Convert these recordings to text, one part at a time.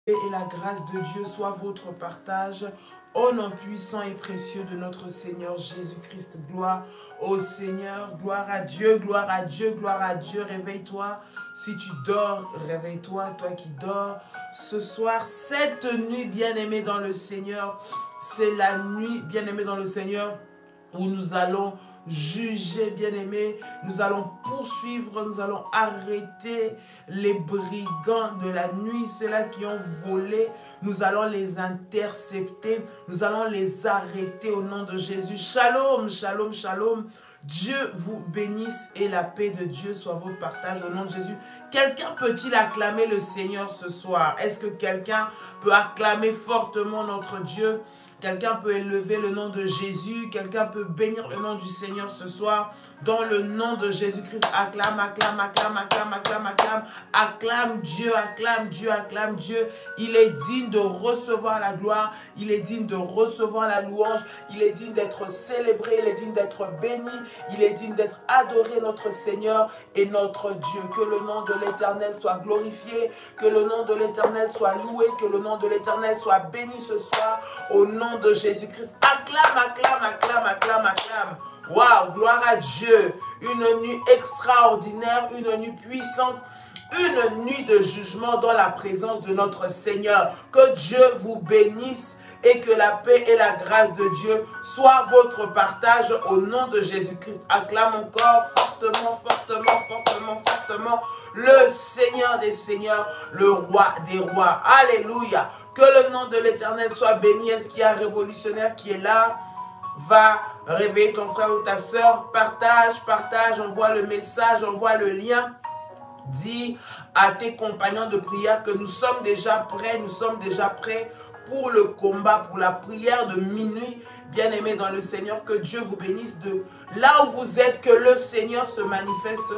Et la grâce de Dieu soit votre partage. Au nom puissant et précieux de notre Seigneur Jésus-Christ. Gloire au Seigneur, gloire à Dieu, gloire à Dieu, gloire à Dieu. Réveille-toi. Si tu dors, réveille-toi, toi qui dors. Ce soir, cette nuit bien-aimée dans le Seigneur, c'est la nuit bien-aimée dans le Seigneur où nous allons juger, bien-aimés, nous allons poursuivre, nous allons arrêter les brigands de la nuit, ceux-là qui ont volé, nous allons les intercepter, nous allons les arrêter au nom de Jésus. Shalom, shalom, shalom. Dieu vous bénisse et la paix de Dieu soit votre partage au nom de Jésus. Quelqu'un peut-il acclamer le Seigneur ce soir? Est-ce que quelqu'un peut acclamer fortement notre Dieu? Quelqu'un peut élever le nom de Jésus. Quelqu'un peut bénir le nom du Seigneur ce soir. Dans le nom de Jésus-Christ, acclame, acclame, acclame, acclame, acclame, acclame. Acclame Dieu, acclame Dieu, acclame Dieu. Il est digne de recevoir la gloire. Il est digne de recevoir la louange. Il est digne d'être célébré. Il est digne d'être béni. Il est digne d'être adoré, notre Seigneur et notre Dieu. Que le nom de l'Éternel soit glorifié. Que le nom de l'Éternel soit loué. Que le nom de l'Éternel soit béni ce soir. Au nom de Jésus-Christ. Acclame, acclame, acclame, acclame, acclame. Waouh, gloire à Dieu. Une nuit extraordinaire, une nuit puissante, une nuit de jugement dans la présence de notre Seigneur. Que Dieu vous bénisse et que la paix et la grâce de Dieu soient votre partage au nom de Jésus-Christ. Acclame encore fortement, fortement, fortement, fortement le Seigneur des Seigneurs, le Roi des Rois. Alléluia. Que le nom de l'Éternel soit béni. Est-ce qu'il y a un révolutionnaire qui est là? Va réveiller ton frère ou ta soeur. Partage, partage, envoie le message, envoie le lien. Dis à tes compagnons de prière que nous sommes déjà prêts, nous sommes déjà prêts pour le combat, pour la prière de minuit. Bien-aimés dans le Seigneur, que Dieu vous bénisse de là où vous êtes, que le Seigneur se manifeste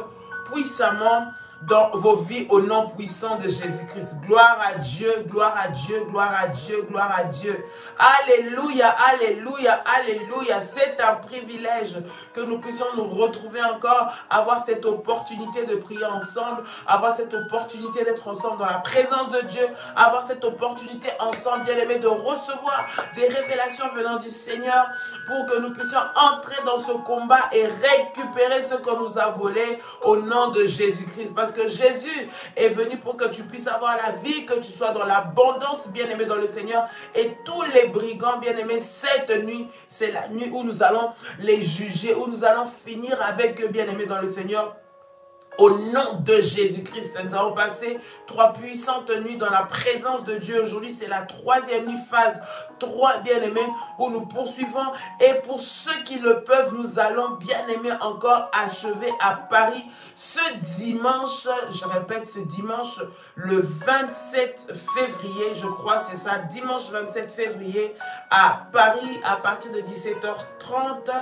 puissamment dans vos vies au nom puissant de Jésus-Christ. Gloire à Dieu, gloire à Dieu, gloire à Dieu, gloire à Dieu. Alléluia, alléluia, alléluia. C'est un privilège que nous puissions nous retrouver encore, avoir cette opportunité de prier ensemble, avoir cette opportunité d'être ensemble dans la présence de Dieu, avoir cette opportunité ensemble, bien-aimés, de recevoir des révélations venant du Seigneur pour que nous puissions entrer dans ce combat et récupérer ce qu'on nous a volé au nom de Jésus-Christ. Parce que Jésus est venu pour que tu puisses avoir la vie, que tu sois dans l'abondance, bien-aimé dans le Seigneur. Et tous les brigands, bien-aimés, cette nuit, c'est la nuit où nous allons les juger, où nous allons finir avec eux, bien-aimés dans le Seigneur. Au nom de Jésus-Christ, nous avons passé 3 puissantes nuits dans la présence de Dieu. Aujourd'hui, c'est la 3e nuit, phase 3, bien-aimés, où nous poursuivons. Et pour ceux qui le peuvent, nous allons, bien-aimés, encore achever à Paris ce dimanche, je répète, ce dimanche, le 27 février, je crois, c'est ça, dimanche 27 février, à Paris, à partir de 17h30,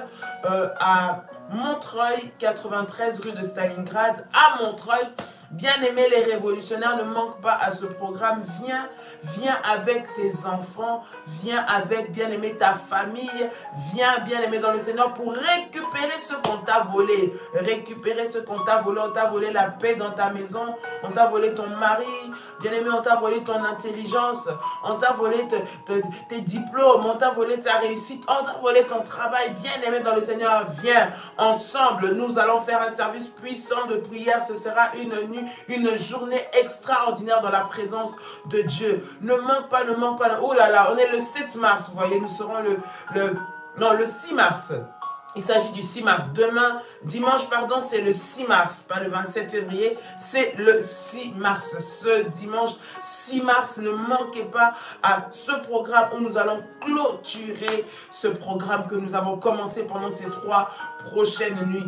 à Montreuil, 93 rue de Stalingrad, à Montreuil. Bien-aimés, les révolutionnaires, ne manquent pas à ce programme. Viens, viens avec tes enfants, viens avec, bien-aimé, ta famille, viens, bien-aimé, dans le Seigneur pour récupérer ce qu'on t'a volé. Récupérer ce qu'on t'a volé. On t'a volé la paix dans ta maison, on t'a volé ton mari, bien-aimé, on t'a volé ton intelligence, on t'a volé tes diplômes, on t'a volé ta réussite, on t'a volé ton travail. Bien-aimé dans le Seigneur, viens, ensemble, nous allons faire un service puissant de prière. Ce sera une nuit, une journée extraordinaire dans la présence de Dieu. Ne manque pas, ne manque pas. Oh là là, on est le 7 mars, vous voyez, nous serons le 6 mars. Il s'agit du 6 mars. Demain, dimanche, pardon, c'est le 6 mars, pas le 27 février, c'est le 6 mars. Ce dimanche 6 mars, ne manquez pas à ce programme où nous allons clôturer ce programme que nous avons commencé pendant ces 3 prochaines nuits.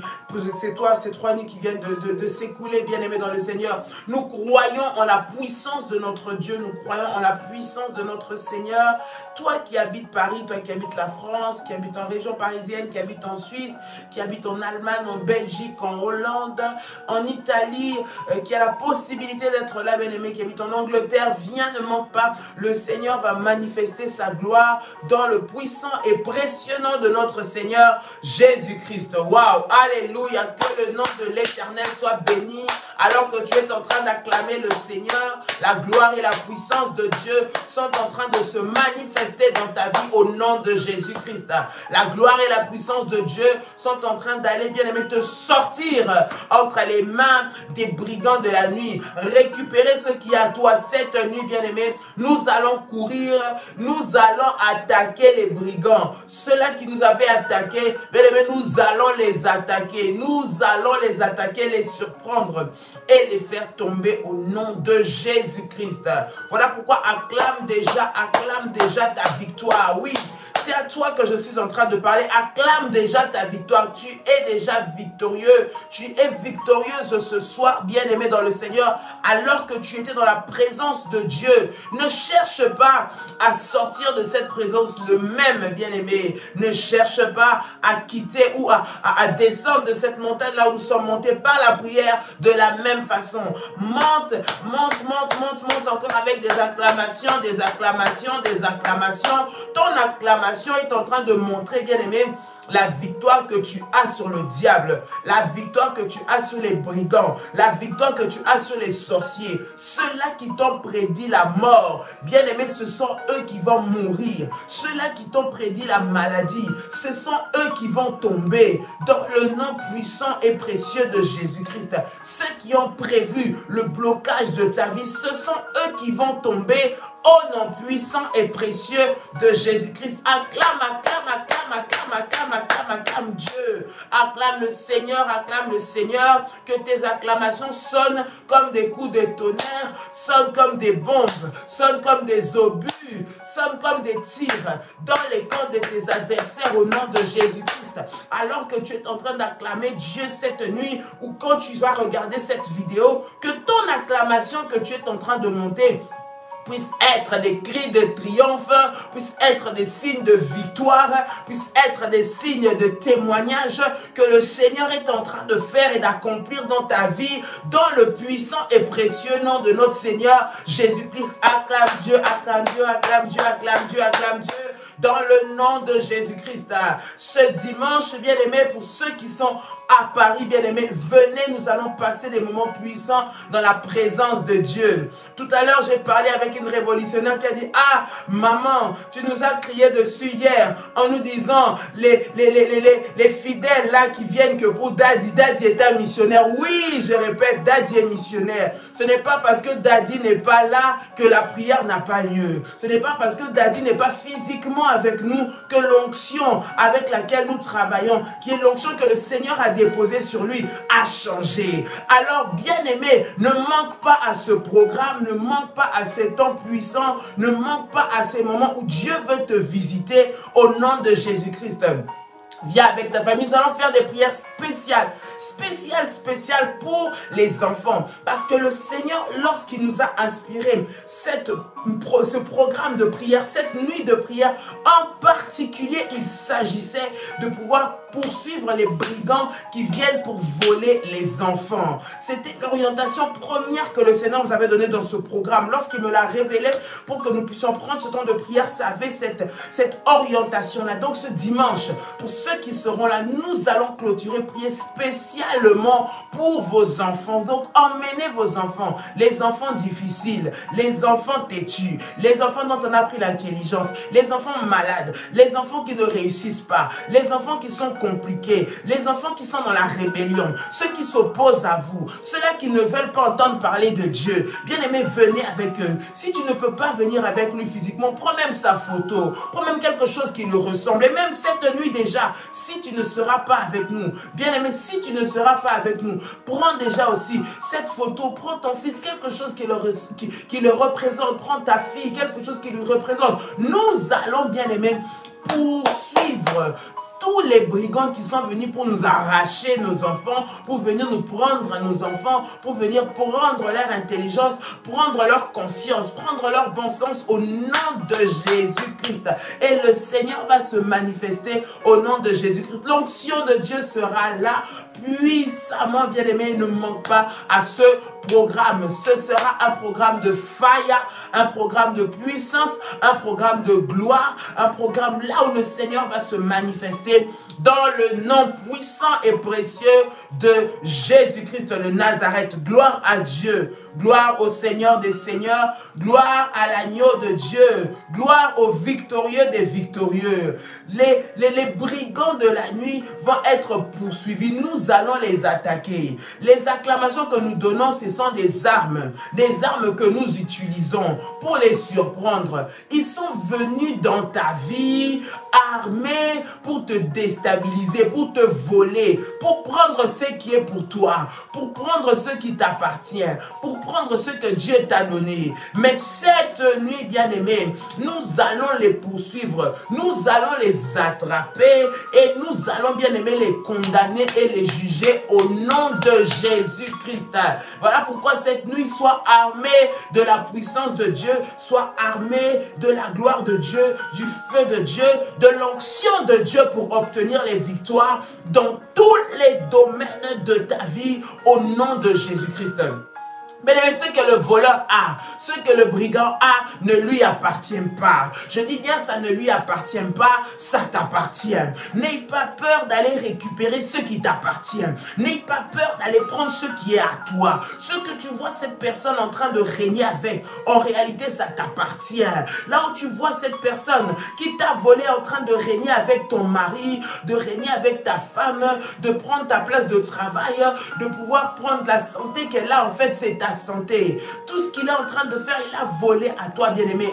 Ces 3 nuits qui viennent de s'écouler, bien-aimés dans le Seigneur. Nous croyons en la puissance de notre Dieu, nous croyons en la puissance de notre Seigneur. Toi qui habites Paris, toi qui habites la France, qui habites en région parisienne, qui habites en en Suisse, qui habite en Allemagne, en Belgique, en Hollande, en Italie, qui a la possibilité d'être là, bien-aimé, qui habite en Angleterre, viens, ne manque pas. Le Seigneur va manifester sa gloire dans le puissant et précieux nom de notre Seigneur Jésus-Christ. Waouh, alléluia, que le nom de l'Éternel soit béni. Alors que tu es en train d'acclamer le Seigneur, la gloire et la puissance de Dieu sont en train de se manifester dans ta vie au nom de Jésus-Christ. La gloire et la puissance de Dieu sont en train d'aller, bien-aimé, te sortir entre les mains des brigands de la nuit. Récupérer ce qui est à toi cette nuit, bien-aimé. Nous allons courir, nous allons attaquer les brigands. Ceux-là qui nous avaient attaqués, bien-aimé, nous allons les attaquer. Nous allons les attaquer, les surprendre et les faire tomber au nom de Jésus-Christ. Voilà pourquoi acclame déjà ta victoire. Oui, c'est à toi que je suis en train de parler. Acclame déjà ta victoire. Tu es déjà victorieux. Tu es victorieuse ce soir, bien-aimé dans le Seigneur, alors que tu étais dans la présence de Dieu. Ne cherche pas à sortir de cette présence le même, bien-aimé. Ne cherche pas à quitter ou à descendre de cette montagne là où nous sommes montés par la prière de la même façon. Monte encore avec des acclamations, des acclamations, des acclamations. Ton acclamation est en train de montrer, bien-aimé, la victoire que tu as sur le diable, la victoire que tu as sur les brigands, la victoire que tu as sur les sorciers, ceux-là qui t'ont prédit la mort, bien-aimé, ce sont eux qui vont mourir. Ceux-là qui t'ont prédit la maladie, ce sont eux qui vont tomber dans le nom puissant et précieux de Jésus-Christ. Ceux qui ont prévu le blocage de ta vie, ce sont eux qui vont tomber au nom puissant et précieux de Jésus-Christ. Acclame Dieu. Acclame le Seigneur, que tes acclamations sonnent comme des coups de tonnerre, sonnent comme des bombes, sonnent comme des obus, sonnent comme des tirs dans les camps de tes adversaires au nom de Jésus-Christ. Alors que tu es en train d'acclamer Dieu cette nuit, ou quand tu vas regarder cette vidéo, que ton acclamation que tu es en train de monter puisse être des cris de triomphe, puisse être des signes de victoire, puisse être des signes de témoignage que le Seigneur est en train de faire et d'accomplir dans ta vie, dans le puissant et précieux nom de notre Seigneur Jésus-Christ. Acclame Dieu, acclame Dieu, acclame Dieu, acclame Dieu, acclame Dieu, dans le nom de Jésus-Christ. Ce dimanche, bien-aimé, pour ceux qui sont à Paris, bien-aimé, venez, nous allons passer des moments puissants dans la présence de Dieu. Tout à l'heure, j'ai parlé avec une révolutionnaire qui a dit: ah, maman, tu nous as crié dessus hier en nous disant les fidèles là qui viennent que pour Daddy. Daddy est un missionnaire. Oui, je répète, Daddy est missionnaire. Ce n'est pas parce que Daddy n'est pas là que la prière n'a pas lieu. Ce n'est pas parce que Daddy n'est pas physiquement avec nous que l'onction avec laquelle nous travaillons, qui est l'onction que le Seigneur a déposée sur lui, a changé. Alors, bien-aimé, ne manque pas à ce programme, ne manque pas à ces temps puissants, ne manque pas à ces moments où Dieu veut te visiter au nom de Jésus-Christ. Viens avec ta famille, nous allons faire des prières spéciales pour les enfants. Parce que le Seigneur, lorsqu'il nous a inspiré ce programme de prière, cette nuit de prière, en particulier, il s'agissait de pouvoir poursuivre les brigands qui viennent pour voler les enfants. C'était l'orientation première que le Seigneur nous avait donnée dans ce programme. Lorsqu'il me l'a révélé pour que nous puissions prendre ce temps de prière, ça avait cette orientation-là. Donc ce dimanche, pour ceux qui seront là, nous allons clôturer, prier spécialement pour vos enfants. Donc emmenez vos enfants, les enfants difficiles, les enfants têtus, les enfants dont on a pris l'intelligence, les enfants malades, les enfants qui ne réussissent pas, les enfants qui sont compliqués, les enfants qui sont dans la rébellion, ceux qui s'opposent à vous, ceux-là qui ne veulent pas entendre parler de Dieu. Bien-aimés, venez avec eux. Si tu ne peux pas venir avec lui physiquement, prends même sa photo, prends même quelque chose qui lui ressemble. Et même cette nuit déjà, si tu ne seras pas avec nous, bien-aimé, si tu ne seras pas avec nous, prends déjà aussi cette photo, prends ton fils, quelque chose qui le représente, prends ta fille, quelque chose qui lui représente. Nous allons, bien-aimé, poursuivre tous les brigands qui sont venus pour nous arracher nos enfants, pour venir nous prendre nos enfants, pour venir prendre leur intelligence, prendre leur conscience, prendre leur bon sens au nom de Jésus-Christ. Et le Seigneur va se manifester au nom de Jésus-Christ. L'onction de Dieu sera là puissamment, bien-aimé. Ne manque pas à ce programme. Ce sera un programme de fire, un programme de puissance, un programme de gloire, un programme là où le Seigneur va se manifester dans le nom puissant et précieux de Jésus-Christ de Nazareth. Gloire à Dieu, gloire au Seigneur des Seigneurs, gloire à l'agneau de Dieu, gloire au victorieux des victorieux. Les brigands de la nuit vont être poursuivis. Nous allons les attaquer. Les acclamations que nous donnons, ce sont des armes que nous utilisons pour les surprendre. Ils sont venus dans ta vie armés pour te déstabiliser, pour te voler, pour prendre ce qui est pour toi, pour prendre ce qui t'appartient, pour prendre ce que Dieu t'a donné. Mais cette nuit, bien-aimés, nous allons les poursuivre, nous allons les attraper et nous allons, bien-aimés, les condamner et les juger au nom de Jésus-Christ. Voilà pourquoi cette nuit, sois armé de la puissance de Dieu, sois armé de la gloire de Dieu, du feu de Dieu, de l'onction de Dieu pour obtenir les victoires dans tous les domaines de ta vie au nom de Jésus-Christ. Mais ce que le voleur a, ce que le brigand a, ne lui appartient pas. Je dis bien, ça ne lui appartient pas, ça t'appartient. N'aie pas peur d'aller récupérer ce qui t'appartient. N'aie pas peur d'aller prendre ce qui est à toi. Ce que tu vois cette personne en train de régner avec, en réalité, ça t'appartient. Là où tu vois cette personne qui t'a volé en train de régner avec ton mari, de régner avec ta femme, de prendre ta place de travail, de pouvoir prendre la santé qu'elle a, en fait, c'est ta santé. Tout ce qu'il est en train de faire, il a volé à toi, bien-aimé.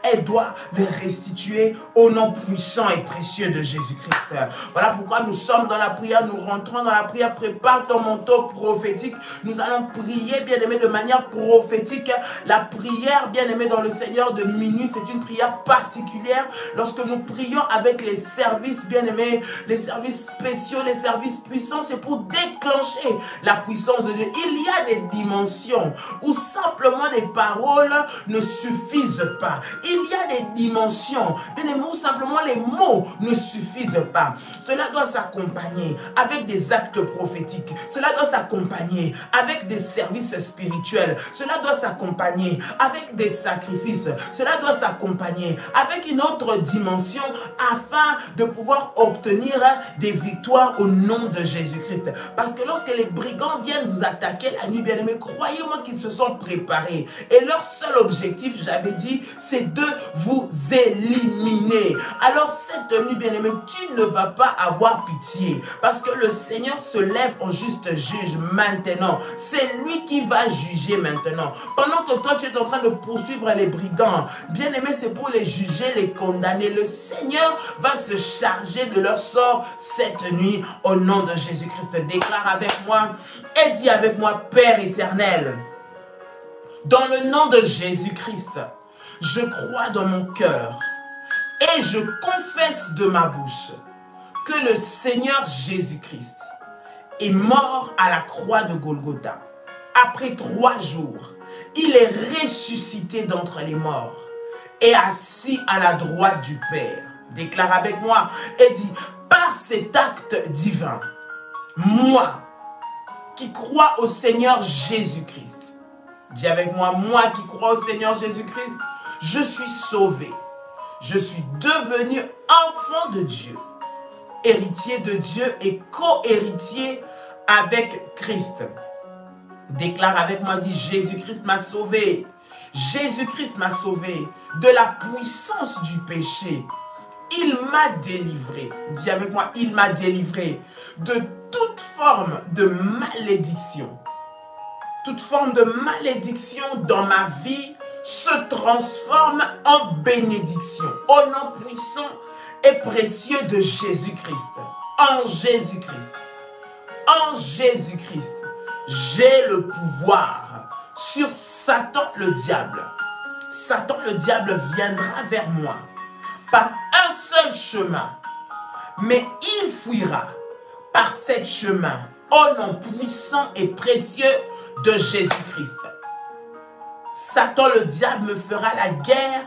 Elle doit le restituer au nom puissant et précieux de Jésus-Christ. Voilà pourquoi nous sommes dans la prière, nous rentrons dans la prière. Prépare ton manteau prophétique. Nous allons prier, bien-aimé, de manière prophétique. La prière, bien-aimé, dans le Seigneur de minuit, c'est une prière particulière. Lorsque nous prions avec les services, bien-aimés, les services spéciaux, les services puissants, c'est pour déclencher la puissance de Dieu. Il y a des dimensions où simplement les paroles ne suffisent pas. Il y a des dimensions, bien-aimés, où simplement les mots ne suffisent pas. Cela doit s'accompagner avec des actes prophétiques. Cela doit s'accompagner avec des services spirituels. Cela doit s'accompagner avec des sacrifices. Cela doit s'accompagner avec une autre dimension afin de pouvoir obtenir des victoires au nom de Jésus-Christ. Parce que lorsque les brigands viennent vous attaquer la nuit, bien-aimés, croyez-moi qu'ils se sont préparés. Et leur seul objectif, j'avais dit, c'est de vous éliminer. Alors cette nuit, bien-aimé, tu ne vas pas avoir pitié. Parce que le Seigneur se lève en juste juge maintenant. C'est lui qui va juger maintenant. Pendant que toi, tu es en train de poursuivre les brigands, bien-aimé, c'est pour les juger, les condamner. Le Seigneur va se charger de leur sort cette nuit au nom de Jésus-Christ. Déclare avec moi et dis avec moi, Père éternel, dans le nom de Jésus-Christ, je crois dans mon cœur et je confesse de ma bouche que le Seigneur Jésus-Christ est mort à la croix de Golgotha. Après 3 jours, il est ressuscité d'entre les morts et assis à la droite du Père. Déclare avec moi et dis, par cet acte divin, moi qui crois au Seigneur Jésus-Christ, dis avec moi, moi qui crois au Seigneur Jésus-Christ, je suis sauvé. Je suis devenu enfant de Dieu, héritier de Dieu et co-héritier avec Christ. Déclare avec moi, dis, Jésus-Christ m'a sauvé. Jésus-Christ m'a sauvé de la puissance du péché. Il m'a délivré. Dis avec moi, il m'a délivré de toute forme de malédiction. Toute forme de malédiction dans ma vie se transforme en bénédiction. Au nom puissant et précieux de Jésus-Christ. En Jésus-Christ. En Jésus-Christ. J'ai le pouvoir sur Satan le diable. Satan le diable viendra vers moi par un seul chemin. mais il fuira par sept chemins au nom puissant et précieux de Jésus-Christ. Satan, le diable, me fera la guerre,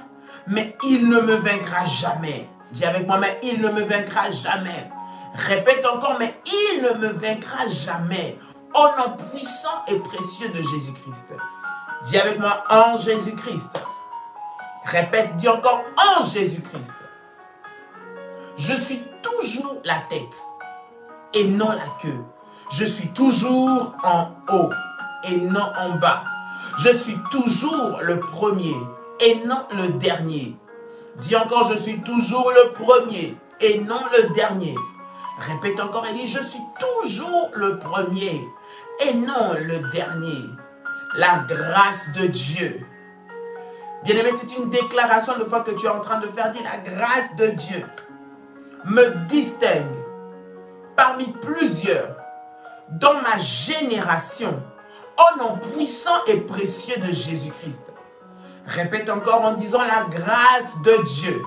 mais il ne me vaincra jamais. Dis avec moi, mais il ne me vaincra jamais. Répète encore, mais il ne me vaincra jamais. Au nom puissant et précieux de Jésus-Christ. Dis avec moi, en Jésus-Christ. Répète, dis encore, en Jésus-Christ. Je suis toujours la tête et non la queue. Je suis toujours en haut et non en bas. Je suis toujours le premier et non le dernier. Dis encore, je suis toujours le premier et non le dernier. Répète encore et dis, je suis toujours le premier et non le dernier. La grâce de Dieu. Bien-aimé, c'est une déclaration de foi que tu es en train de faire. Dis, la grâce de Dieu me distingue parmi plusieurs dans ma génération au nom puissant et précieux de Jésus-Christ. Répète encore en disant, la grâce de Dieu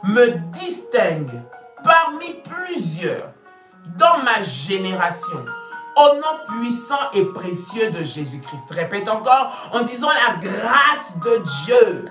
me distingue parmi plusieurs dans ma génération au nom puissant et précieux de Jésus-Christ. Répète encore en disant, la grâce de Dieu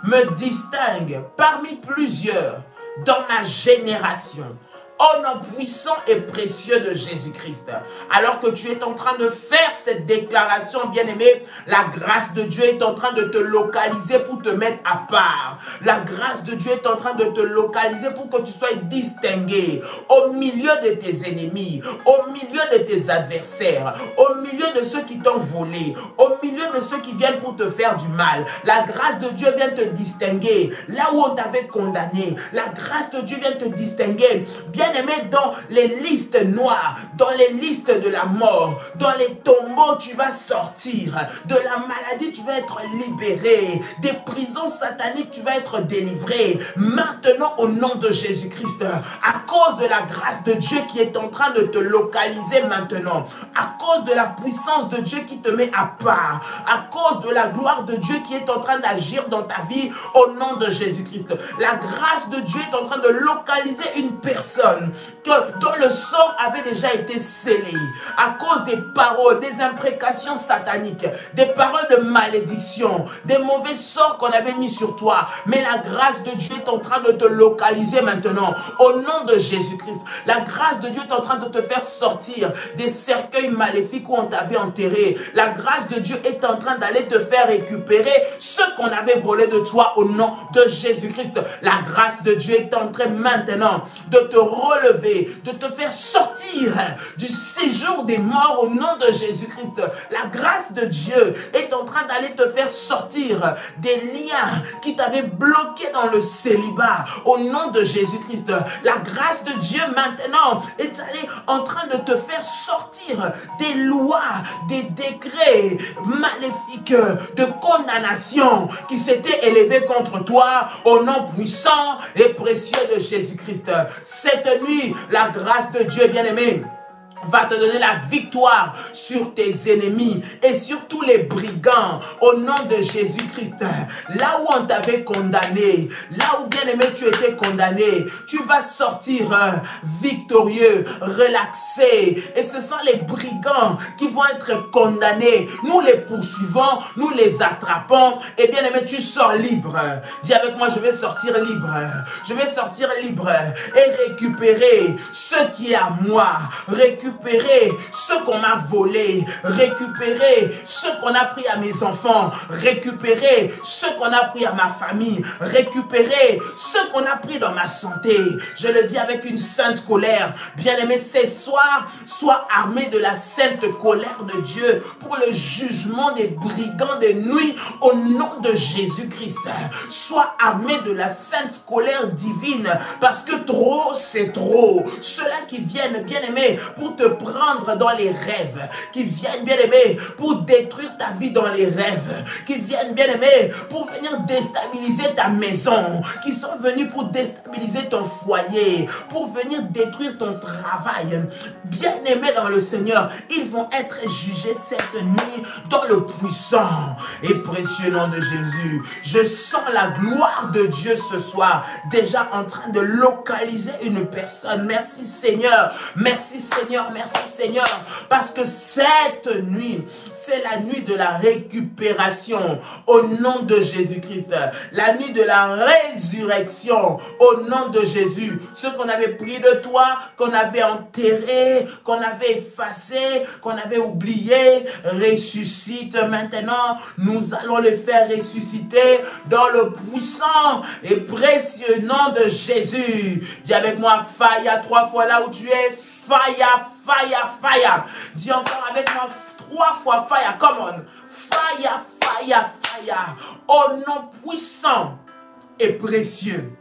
me distingue parmi plusieurs dans ma génération au nom puissant et précieux de Jésus-Christ. Alors que tu es en train de faire cette déclaration, bien-aimé, la grâce de Dieu est en train de te localiser pour te mettre à part. La grâce de Dieu est en train de te localiser pour que tu sois distingué au milieu de tes ennemis, au milieu de tes adversaires, au milieu de ceux qui t'ont volé, au milieu de ceux qui viennent pour te faire du mal. La grâce de Dieu vient te distinguer là où on t'avait condamné. La grâce de Dieu vient te distinguer, bien-aimé, dans les listes noires, dans les listes de la mort, dans les tombeaux, tu vas sortir. De la maladie, tu vas être libéré. Des prisons sataniques, tu vas être délivré. Maintenant, au nom de Jésus-Christ, à cause de la grâce de Dieu qui est en train de te localiser maintenant, à cause de la puissance de Dieu qui te met à part, à cause de la gloire de Dieu qui est en train d'agir dans ta vie, au nom de Jésus-Christ, la grâce de Dieu est en train de localiser une personne dont le sort avait déjà été scellé à cause des paroles, des imprécations sataniques, des paroles de malédiction, des mauvais sorts qu'on avait mis sur toi. Mais la grâce de Dieu est en train de te localiser maintenant au nom de Jésus-Christ. La grâce de Dieu est en train de te faire sortir des cercueils maléfiques où on t'avait enterré. La grâce de Dieu est en train d'aller te faire récupérer ce qu'on avait volé de toi au nom de Jésus-Christ. La grâce de Dieu est en train maintenant de te relever, de te faire sortir du séjour des morts au nom de Jésus-Christ. La grâce de Dieu est en train d'aller te faire sortir des liens qui t'avaient bloqué dans le célibat au nom de Jésus-Christ. La grâce de Dieu maintenant est allée en train de te faire sortir des lois, des décrets maléfiques de condamnation qui s'étaient élevés contre toi au nom puissant et précieux de Jésus-Christ. Cette nuit, la grâce de Dieu, bien-aimé, va te donner la victoire sur tes ennemis et sur tous les brigands au nom de Jésus-Christ. Là où on t'avait condamné, là où, bien-aimé, tu étais condamné, tu vas sortir victorieux, relaxé. Et ce sont les brigands qui vont être condamnés. Nous les poursuivons, nous les attrapons. Et bien-aimé, tu sors libre. Dis avec moi, je vais sortir libre. Je vais sortir libre et récupérer ce qui est à moi. Récupérer ce qu'on m'a volé, récupérer ce qu'on a pris à mes enfants, récupérer ce qu'on a pris à ma famille, récupérer ce qu'on a pris dans ma santé. Je le dis avec une sainte colère. Bien-aimé, ce soir, sois armé de la sainte colère de Dieu pour le jugement des brigands de nuit au nom de Jésus-Christ. Sois armé de la sainte colère divine parce que trop, c'est trop. Ceux-là qui viennent, bien-aimé, pour te te prendre dans les rêves, qui viennent, bien-aimé, pour détruire ta vie dans les rêves, qui viennent, bien-aimé, pour venir déstabiliser ta maison, qui sont venus pour déstabiliser ton foyer, pour venir détruire ton travail. Bien-aimé dans le Seigneur, ils vont être jugés cette nuit dans le puissant et précieux nom de Jésus. Je sens la gloire de Dieu ce soir, déjà en train de localiser une personne. Merci Seigneur, merci Seigneur, merci Seigneur, parce que cette nuit, c'est la nuit de la récupération au nom de Jésus-Christ, la nuit de la résurrection au nom de Jésus. Ce qu'on avait pris de toi, qu'on avait enterré, qu'on avait effacé, qu'on avait oublié, ressuscite maintenant. Nous allons le faire ressusciter dans le puissant et précieux nom de Jésus. Dis avec moi, fire 3 fois là où tu es. Fire, fire, fire. Dis encore avec moi 3 fois fire. Come on. Fire, fire, fire. Au nom puissant et précieux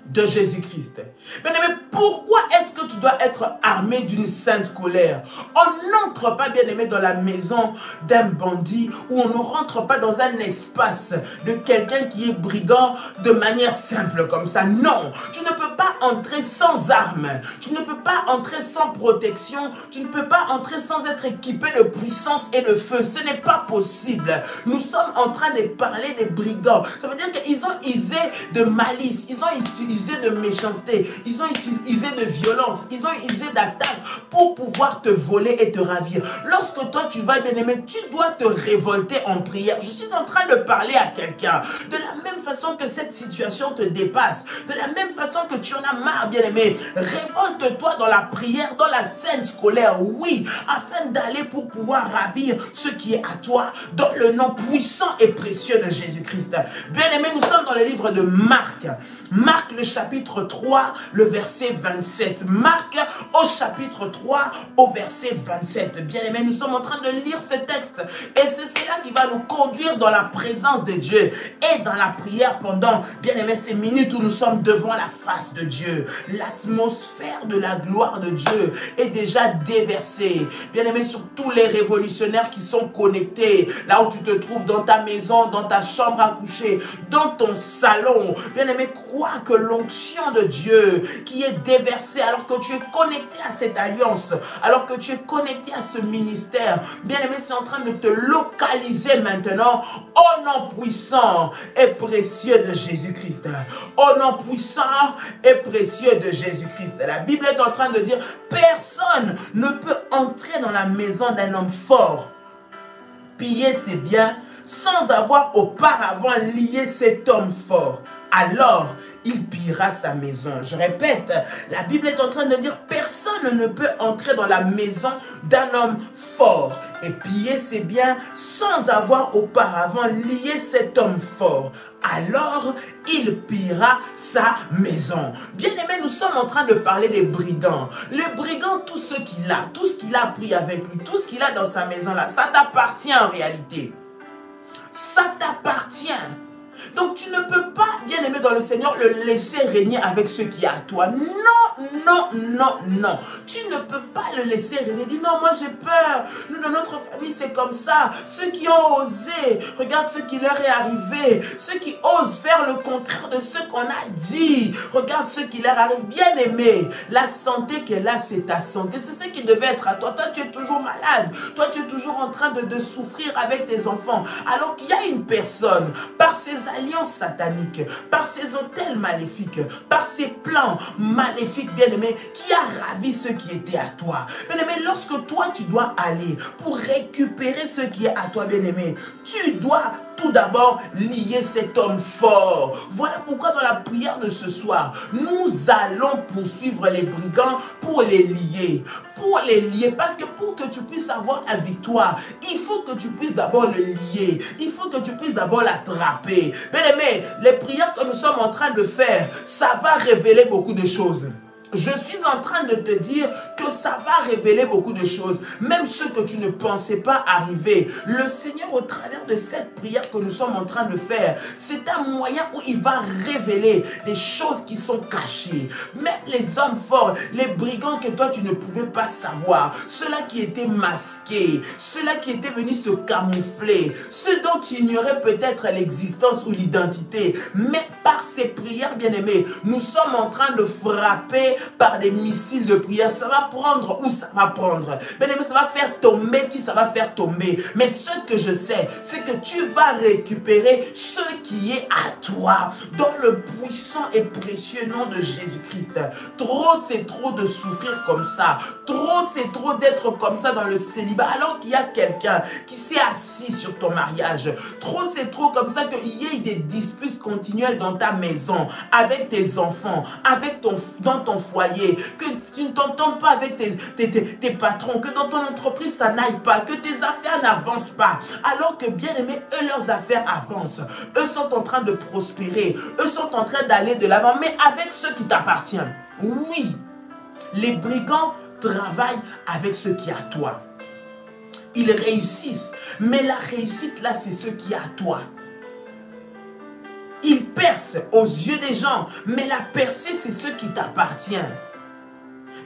de Jésus-Christ. Mais pourquoi est-ce que tu dois être armé d'une sainte colère? On n'entre pas, bien-aimé, dans la maison d'un bandit, ou on ne rentre pas dans un espace de quelqu'un qui est brigand de manière simple comme ça. Non, tu ne peux pas entrer sans armes, tu ne peux pas entrer sans protection, tu ne peux pas entrer sans être équipé de puissance et de feu. Ce n'est pas possible. Nous sommes en train de parler des brigands. Ça veut dire qu'ils ont usé de malice, ils ont utilisé de méchanceté, ils ont utilisé de violence, ils ont usé d'attaque pour pouvoir te voler et te ravir. Lorsque toi tu vas, bien-aimé, tu dois te révolter en prière. Je suis en train de parler à quelqu'un. De la même façon que cette situation te dépasse, de la même façon que tu en as marre, bien-aimé, révolte-toi dans la prière, dans la sainte colère, oui, afin d'aller pour pouvoir ravir ce qui est à toi, dans le nom puissant et précieux de Jésus-Christ. Bien-aimé, nous sommes dans le livre de Marc. Marc le chapitre 3, le verset 27. Marc au chapitre 3, au verset 27. Bien aimé, nous sommes en train de lire ce texte. Et c'est cela qui va nous conduire dans la présence de Dieu. Et dans la prière pendant, bien aimé, ces minutes où nous sommes devant la face de Dieu. L'atmosphère de la gloire de Dieu est déjà déversée. Bien aimé, sur tous les révolutionnaires qui sont connectés. Là où tu te trouves, dans ta maison, dans ta chambre à coucher, dans ton salon. Bien aimé, crois que l'onction de Dieu qui est déversée alors que tu es connecté à cette alliance, alors que tu es connecté à ce ministère, bien aimé, c'est en train de te localiser maintenant au nom puissant et précieux de Jésus-Christ. Au nom puissant et précieux de Jésus-Christ. La Bible est en train de dire, personne ne peut entrer dans la maison d'un homme fort, piller ses biens, sans avoir auparavant lié cet homme fort. Alors, il pillera sa maison. Je répète, la Bible est en train de dire, personne ne peut entrer dans la maison d'un homme fort et piller ses biens sans avoir auparavant lié cet homme fort. Alors, il pillera sa maison. Bien-aimé, nous sommes en train de parler des brigands. Le brigand, tout ce qu'il a, tout ce qu'il a pris avec lui, tout ce qu'il a dans sa maison là, ça t'appartient en réalité. Ça t'appartient. Donc tu ne peux pas, bien aimé dans le Seigneur, le laisser régner avec ce qui est à toi. Non, non, non, non. Tu ne peux pas le laisser régner. Dis non, moi j'ai peur. Nous, dans notre famille, c'est comme ça. Ceux qui ont osé, regarde ce qui leur est arrivé. Ceux qui osent faire le contraire de ce qu'on a dit. Regarde ce qui leur arrive. Bien aimé, la santé qu'elle a, c'est ta santé. C'est ce qui devait être à toi. Toi, tu es toujours malade. Toi, tu es toujours en train de souffrir avec tes enfants. Alors qu'il y a une personne, par ses alliances sataniques, par ses hôtels maléfiques, par ses plans maléfiques, bien-aimé, qui a ravi ce qui était à toi. Bien-aimé, lorsque toi, tu dois aller pour récupérer ce qui est à toi, bien-aimé, tu dois tout d'abord lier cet homme fort. Voilà pourquoi dans la prière de ce soir, nous allons poursuivre les brigands pour les lier. Pour les lier, parce que pour que tu puisses avoir la victoire, il faut que tu puisses d'abord le lier. Il faut que tu puisses d'abord l'attraper. Bien aimé, les prières que nous sommes en train de faire, ça va révéler beaucoup de choses. Je suis en train de te dire que ça va révéler beaucoup de choses. Même ce que tu ne pensais pas arriver. Le Seigneur, au travers de cette prière que nous sommes en train de faire, c'est un moyen où il va révéler des choses qui sont cachées. Même les hommes forts, les brigands que toi tu ne pouvais pas savoir, ceux-là qui étaient masqués, ceux-là qui étaient venus se camoufler, ceux dont tu ignorais peut-être l'existence ou l'identité. Mais par ces prières, bien-aimés, nous sommes en train de frapper par des missiles de prière. Ça va prendre où ça va prendre. Bien-aimé, ça va faire tomber qui ça va faire tomber. Mais ce que je sais, c'est que tu vas récupérer ce qui est à toi dans le puissant et précieux nom de Jésus-Christ. Trop, c'est trop de souffrir comme ça. Trop, c'est trop d'être comme ça dans le célibat alors qu'il y a quelqu'un qui s'est assis sur ton mariage. Trop, c'est trop comme ça qu'il y ait des disputes continuelles dans ta maison, avec tes enfants, avec dans ton foyer, que tu ne t'entendes pas avec tes patrons, que dans ton entreprise ça n'aille pas, que tes affaires n'avancent pas, alors que bien aimé, eux leurs affaires avancent, eux sont en train de prospérer, eux sont en train d'aller de l'avant, mais avec ceux qui t'appartiennent. Oui, les brigands travaillent avec ce qui est à toi. Ils réussissent, mais la réussite là, c'est ce qui est à toi. Ils percent aux yeux des gens, mais la percée, c'est ce qui t'appartient.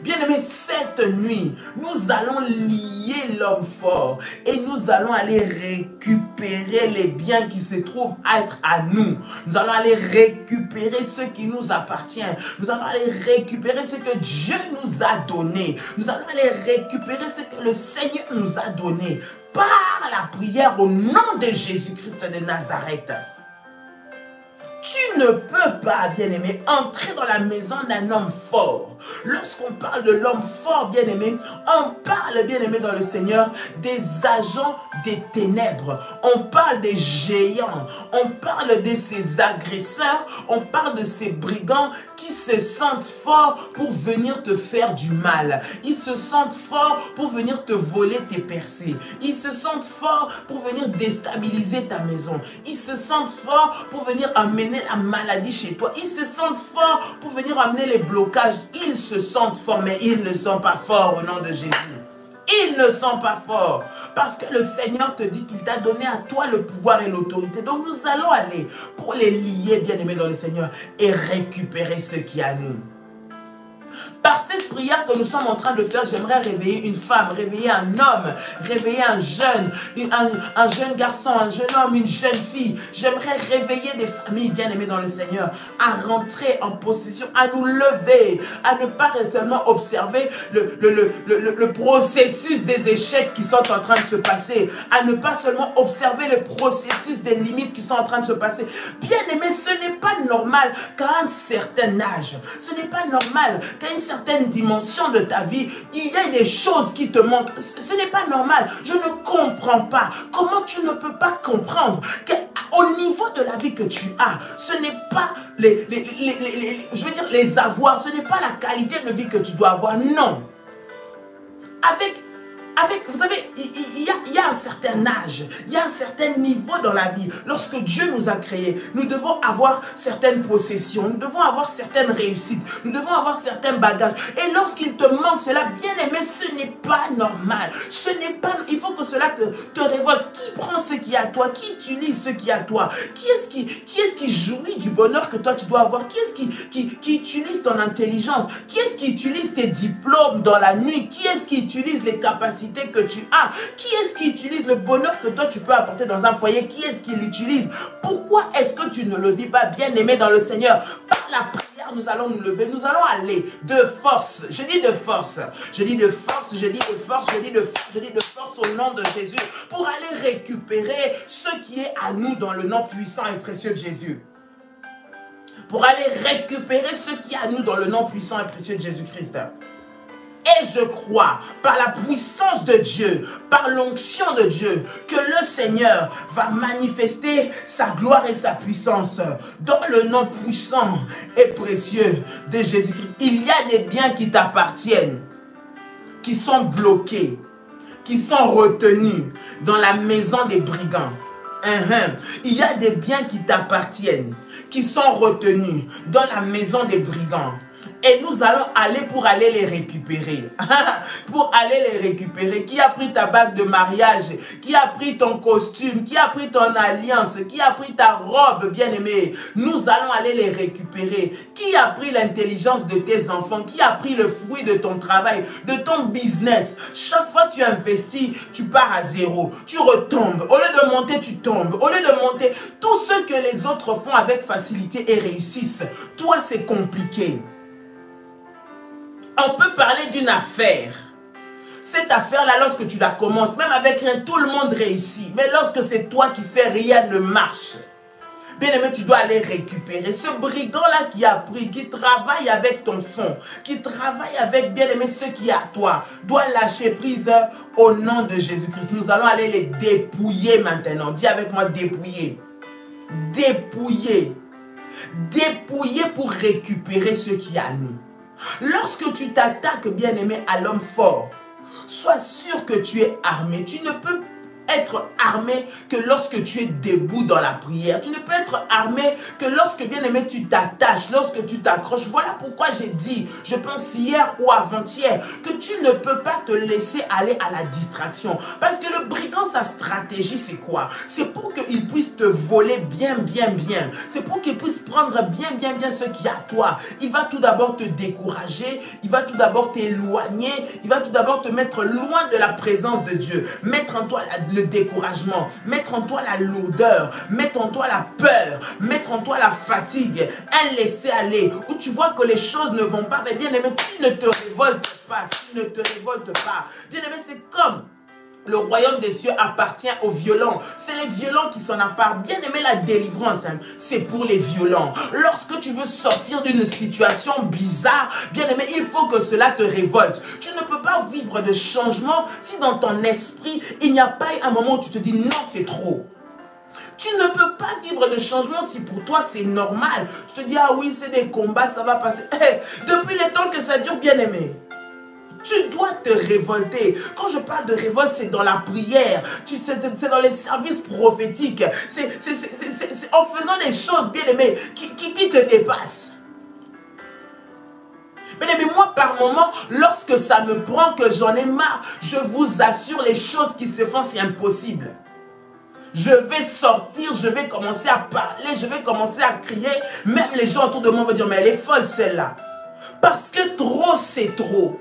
Bien-aimé, cette nuit, nous allons lier l'homme fort et nous allons aller récupérer les biens qui se trouvent à être à nous. Nous allons aller récupérer ce qui nous appartient. Nous allons aller récupérer ce que Dieu nous a donné. Nous allons aller récupérer ce que le Seigneur nous a donné par la prière au nom de Jésus-Christ de Nazareth. Tu ne peux pas, bien-aimé, entrer dans la maison d'un homme fort. Lorsqu'on parle de l'homme fort, bien-aimé, on parle, bien-aimé, dans le Seigneur, des agents des ténèbres. On parle des géants. On parle de ces agresseurs. On parle de ces brigands qui se sentent forts pour venir te faire du mal. Ils se sentent forts pour venir te voler tes percées. Ils se sentent forts pour venir déstabiliser ta maison. Ils se sentent forts pour venir amener la maladie chez toi. Ils se sentent forts pour venir amener les blocages. Ils se sentent forts, mais ils ne sont pas forts au nom de Jésus. Ils ne sont pas forts parce que le Seigneur te dit qu'il t'a donné à toi le pouvoir et l'autorité. Donc nous allons aller pour les lier, bien-aimés dans le Seigneur, et récupérer ce qui est à nous. Par cette prière que nous sommes en train de faire, j'aimerais réveiller une femme, réveiller un homme, réveiller un jeune garçon, un jeune homme, une jeune fille. J'aimerais réveiller des familles bien-aimées dans le Seigneur à rentrer en possession, à nous lever, à ne pas seulement observer le processus des échecs qui sont en train de se passer, à ne pas seulement observer le processus des limites qui sont en train de se passer. Bien-aimé, ce n'est pas normal qu'à un certain âge, ce n'est pas normal qu'à une certaine dimension de ta vie, il y a des choses qui te manquent. Ce n'est pas normal. Je ne comprends pas. Comment tu ne peux pas comprendre qu'au niveau de la vie que tu as, ce n'est pas les avoirs, ce n'est pas la qualité de vie que tu dois avoir. Non. Vous savez, il y a un certain âge, il y a un certain niveau dans la vie. Lorsque Dieu nous a créés, nous devons avoir certaines possessions, nous devons avoir certaines réussites, nous devons avoir certains bagages. Et lorsqu'il te manque cela, bien aimé, ce n'est pas normal. Il faut que cela te révolte. Qui prend ce qui est à toi? Qui utilise ce qui est à toi? Qui est-ce qui jouit du bonheur que toi tu dois avoir? Qui est-ce qui utilise ton intelligence? Qui est-ce qui utilise tes diplômes dans la nuit? Qui est-ce qui utilise les capacités que tu as? Qui est-ce qui utilise le bonheur que toi tu peux apporter dans un foyer? Qui est-ce qui l'utilise? Pourquoi est-ce que tu ne le vis pas, bien aimé dans le Seigneur? Par la prière, nous allons nous lever, nous allons aller de force. Je dis de force, je dis de force, je dis de force, je dis de force, je dis de force au nom de Jésus, pour aller récupérer ce qui est à nous dans le nom puissant et précieux de Jésus. Pour aller récupérer ce qui est à nous dans le nom puissant et précieux de Jésus-Christ. Et je crois, par la puissance de Dieu, par l'onction de Dieu, que le Seigneur va manifester sa gloire et sa puissance dans le nom puissant et précieux de Jésus-Christ. Il y a des biens qui t'appartiennent, qui sont bloqués, qui sont retenus dans la maison des brigands. Il y a des biens qui t'appartiennent, qui sont retenus dans la maison des brigands. Et nous allons aller pour aller les récupérer. Pour aller les récupérer. Qui a pris ta bague de mariage? Qui a pris ton costume? Qui a pris ton alliance? Qui a pris ta robe, bien-aimée? Nous allons aller les récupérer. Qui a pris l'intelligence de tes enfants? Qui a pris le fruit de ton travail, de ton business? Chaque fois que tu investis, tu pars à zéro. Tu retombes. Au lieu de monter, tu tombes. Au lieu de monter, tout ce que les autres font avec facilité et réussissent, toi, c'est compliqué. On peut parler d'une affaire. Cette affaire-là, lorsque tu la commences, même avec rien, tout le monde réussit. Mais lorsque c'est toi qui fais, rien ne marche. Bien aimé, tu dois aller récupérer. Ce brigand-là qui a pris, qui travaille avec ton fonds, qui travaille avec, bien aimé, ce qui est à toi, doit lâcher prise au nom de Jésus-Christ. Nous allons aller les dépouiller maintenant. Dis avec moi, dépouiller. Dépouiller. Dépouiller pour récupérer ce qui est à nous. Lorsque tu t'attaques, bien-aimé, à l'homme fort, sois sûr que tu es armé. Tu ne peux être armé que lorsque tu es debout dans la prière. Tu ne peux être armé que lorsque, bien-aimé, tu t'attaches, lorsque tu t'accroches. Voilà pourquoi j'ai dit, je pense hier ou avant-hier, que tu ne peux pas te laisser aller à la distraction. Parce que le brigand, sa stratégie, c'est quoi? C'est pour qu'il puisse te voler bien. C'est pour qu'il puisse prendre bien ce qui est à toi. Il va tout d'abord te décourager, il va tout d'abord t'éloigner, il va tout d'abord te mettre loin de la présence de Dieu. Mettre en toi le découragement, mettre en toi la lourdeur, mettre en toi la peur, mettre en toi la fatigue, un laisser-aller, où tu vois que les choses ne vont pas, mais bien aimé, tu ne te révoltes pas, Bien aimé, c'est comme le royaume des cieux appartient aux violents. C'est les violents qui s'en appartent. Bien aimé, la délivrance, hein, c'est pour les violents. Lorsque tu veux sortir d'une situation bizarre, bien aimé, il faut que cela te révolte. Tu ne peux pas vivre de changement si dans ton esprit, il n'y a pas un moment où tu te dis non, c'est trop. Tu ne peux pas vivre de changement si pour toi c'est normal. Tu te dis, ah oui, c'est des combats, ça va passer. Depuis le temps que ça dure, bien aimé, tu dois te révolter. Quand je parle de révolte, c'est dans la prière. C'est dans les services prophétiques. C'est en faisant des choses, bien aimé, qui te dépassent. Bien aimé, moi par moment, lorsque ça me prend, que j'en ai marre, je vous assure, les choses qui se font, c'est impossible. Je vais sortir, je vais commencer à parler, je vais commencer à crier. Même les gens autour de moi vont dire, mais elle est folle celle-là. Parce que trop, c'est trop.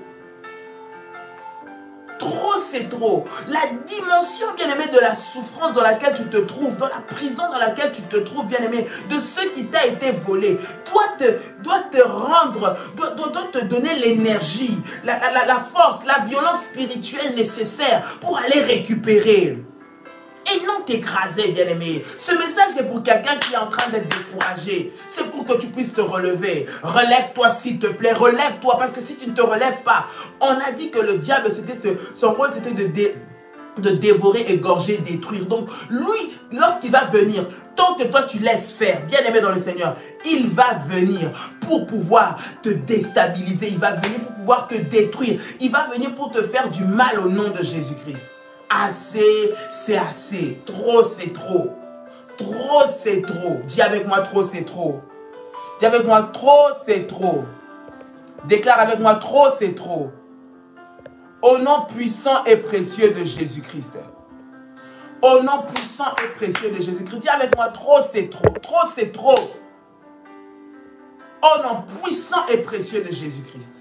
Trop, c'est trop. La dimension, bien-aimé, de la souffrance dans laquelle tu te trouves, dans la prison dans laquelle tu te trouves, bien-aimé, de ce qui t'a été volé, doit te rendre, doit te donner l'énergie, la force, la violence spirituelle nécessaire pour aller récupérer. Et non t'écraser, bien-aimé. Ce message est pour quelqu'un qui est en train d'être découragé. C'est pour que tu puisses te relever. Relève-toi, s'il te plaît. Relève-toi, parce que si tu ne te relèves pas, on a dit que le diable, son rôle, c'était de dévorer, égorger, détruire. Donc, lui, lorsqu'il va venir, tant que toi, tu laisses faire, bien-aimé dans le Seigneur, il va venir pour pouvoir te déstabiliser. Il va venir pour pouvoir te détruire. Il va venir pour te faire du mal au nom de Jésus-Christ. Assez, c'est assez. Trop, c'est trop. Trop, c'est trop. Dis avec moi, trop, c'est trop. Dis avec moi, trop, c'est trop. Déclare avec moi, trop, c'est trop. Au nom puissant et précieux de Jésus-Christ. Au nom puissant et précieux de Jésus-Christ. Dis avec moi, trop, c'est trop. Trop, c'est trop. Au nom puissant et précieux de Jésus-Christ.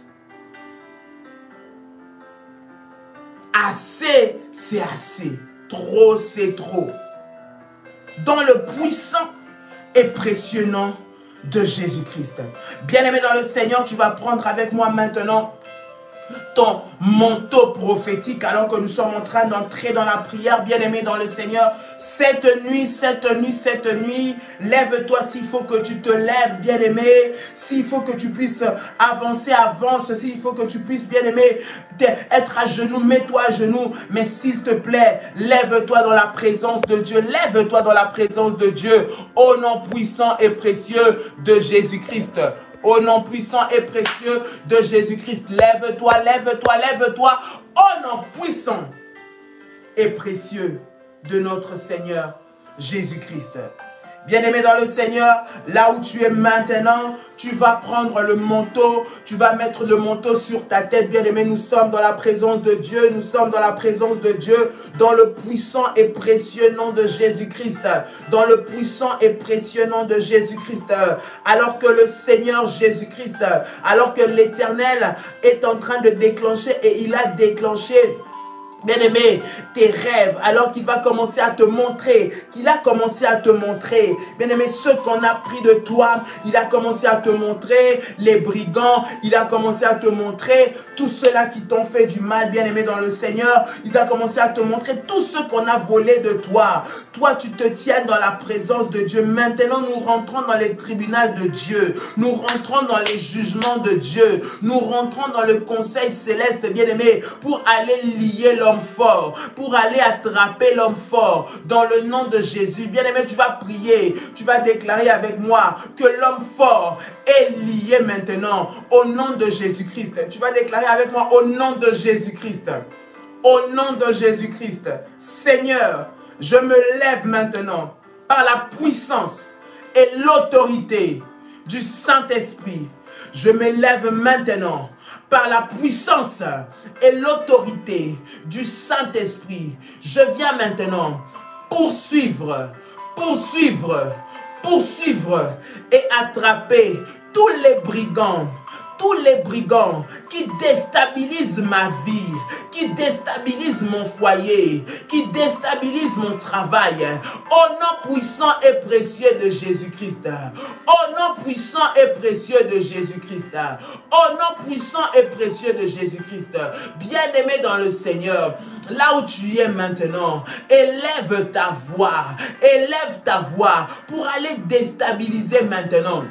Assez, c'est assez. Trop, c'est trop. Dans le puissant et précieux nom de Jésus-Christ. Bien-aimé dans le Seigneur, tu vas prendre avec moi maintenant ton manteau prophétique alors que nous sommes en train d'entrer dans la prière. Bien-aimé dans le Seigneur, cette nuit, lève-toi s'il faut que tu te lèves, bien-aimé. S'il faut que tu puisses avancer, avance. S'il faut que tu puisses, bien-aimé, être à genoux, mets-toi à genoux. Mais s'il te plaît, lève-toi dans la présence de Dieu. Lève-toi dans la présence de Dieu. Au nom puissant et précieux de Jésus-Christ. Au nom puissant et précieux de Jésus-Christ, lève-toi, lève-toi, lève-toi. Au nom puissant et précieux de notre Seigneur Jésus-Christ. Bien-aimé dans le Seigneur, là où tu es maintenant, tu vas prendre le manteau, tu vas mettre le manteau sur ta tête. Bien-aimé, nous sommes dans la présence de Dieu, nous sommes dans la présence de Dieu, dans le puissant et précieux nom de Jésus-Christ, dans le puissant et précieux nom de Jésus-Christ. Alors que le Seigneur Jésus-Christ, alors que l'Éternel est en train de déclencher et il a déclenché, bien-aimé, tes rêves, alors qu'il va commencer à te montrer, qu'il a commencé à te montrer, bien-aimé, ce qu'on a pris de toi, il a commencé à te montrer, les brigands, il a commencé à te montrer, tous ceux-là qui t'ont fait du mal, bien-aimé dans le Seigneur, il a commencé à te montrer tout ce qu'on a volé de toi. Toi, tu te tiens dans la présence de Dieu. Maintenant, nous rentrons dans les tribunaux de Dieu, nous rentrons dans les jugements de Dieu, nous rentrons dans le conseil céleste, bien-aimé, pour aller lier l'homme fort, pour aller attraper l'homme fort dans le nom de Jésus. Bien-aimé, tu vas prier, tu vas déclarer avec moi que l'homme fort est lié maintenant au nom de Jésus-Christ. Tu vas déclarer avec moi au nom de Jésus-Christ. Au nom de Jésus-Christ. Seigneur, je me lève maintenant par la puissance et l'autorité du Saint-Esprit. Je me lève maintenant par la puissance et l'autorité du Saint-Esprit. Je viens maintenant poursuivre et attraper tous les brigands qui déstabilisent ma vie, qui déstabilisent mon foyer, qui déstabilisent mon travail. Au nom puissant et précieux de Jésus-Christ. Au nom puissant et précieux de Jésus-Christ. Au nom puissant et précieux de Jésus-Christ. Bien-aimé dans le Seigneur, là où tu es maintenant, élève ta voix pour aller déstabiliser maintenant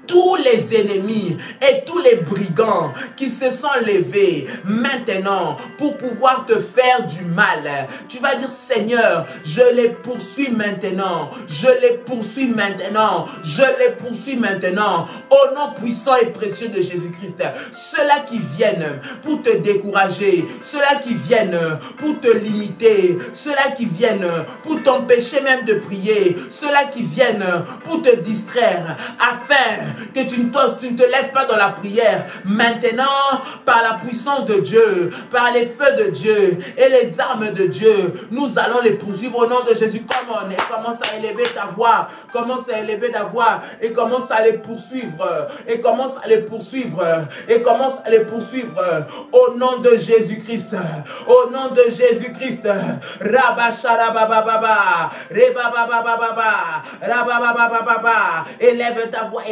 tous les ennemis et tous les brigands qui se sont levés maintenant pour pouvoir te faire du mal. Tu vas dire, Seigneur, je les poursuis maintenant, je les poursuis maintenant, je les poursuis maintenant, au nom puissant et précieux de Jésus-Christ. Ceux-là qui viennent pour te décourager, ceux-là qui viennent pour te limiter, ceux-là qui viennent pour t'empêcher même de prier, ceux-là qui viennent pour te distraire, afin que tu ne te lèves pas dans la prière. Maintenant, par la puissance de Dieu, par les feux de Dieu et les armes de Dieu, nous allons les poursuivre au nom de Jésus. Commence à élever ta voix, commence à élever ta voix et commence à les poursuivre, et commence à les poursuivre, et commence à les poursuivre au nom de Jésus-Christ, au nom de Jésus-Christ. Élève ta voix, élève ta voix,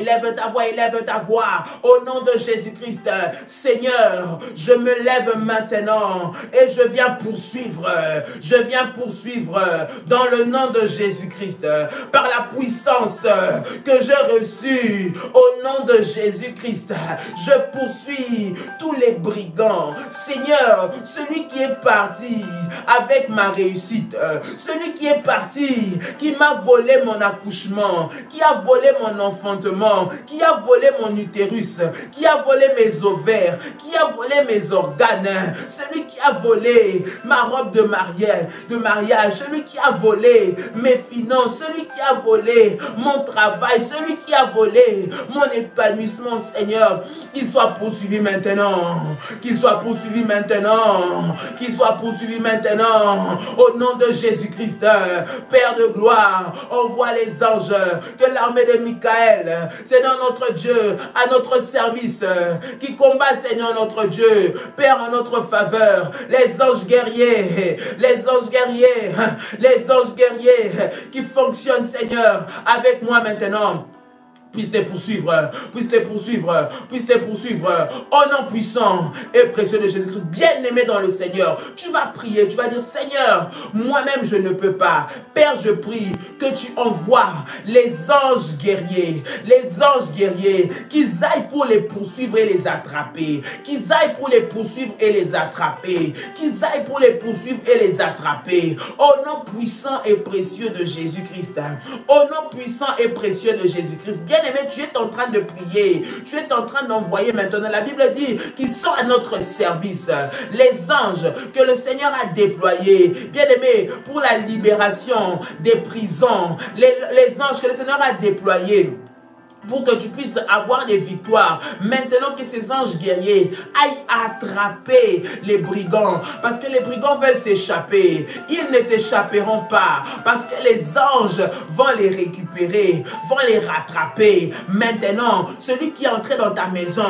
élève ta voix au nom de Jésus-Christ. Seigneur, je me lève maintenant et je viens poursuivre dans le nom de Jésus-Christ, par la puissance que j'ai reçue au nom de Jésus-Christ. Je poursuis tous les brigands. Seigneur, celui qui est parti avec ma réussite, celui qui est parti, qui m'a volé mon accouchement, qui a volé mon enfantement, qui a volé mon utérus, qui a volé mes ovaires, qui a volé mes organes, celui qui a volé ma robe de mariage, celui qui a volé mes finances, celui qui a volé mon travail, celui qui a volé mon épanouissement, Seigneur, qu'il soit poursuivi maintenant, qu'il soit poursuivi maintenant, qu'il soit poursuivi maintenant, au nom de Jésus-Christ. Père de gloire, envoie les anges, que l'armée de Michael, Seigneur notre Dieu, à notre service, qui combat, Seigneur notre Dieu, Père, en notre faveur, les anges guerriers, qui fonctionnent, Seigneur, avec moi maintenant. Puisse les poursuivre, au nom puissant et précieux de Jésus-Christ. Bien-aimé dans le Seigneur, tu vas prier, tu vas dire, Seigneur, moi-même je ne peux pas. Père, je prie que tu envoies les anges guerriers, qu'ils aillent pour les poursuivre et les attraper, qu'ils aillent pour les poursuivre et les attraper, au nom puissant et précieux de Jésus-Christ, au nom puissant et précieux de Jésus-Christ. Bien Bien-aimé, tu es en train de prier. Tu es en train d'envoyer maintenant. La Bible dit qu'ils sont à notre service. Les anges que le Seigneur a déployés. Bien-aimé, pour la libération des prisons. Les anges que le Seigneur a déployés pour que tu puisses avoir des victoires. Maintenant que ces anges guerriers aillent attraper les brigands, parce que les brigands veulent s'échapper. Ils ne t'échapperont pas, parce que les anges vont les récupérer, vont les rattraper. Maintenant, celui qui est entré dans ta maison,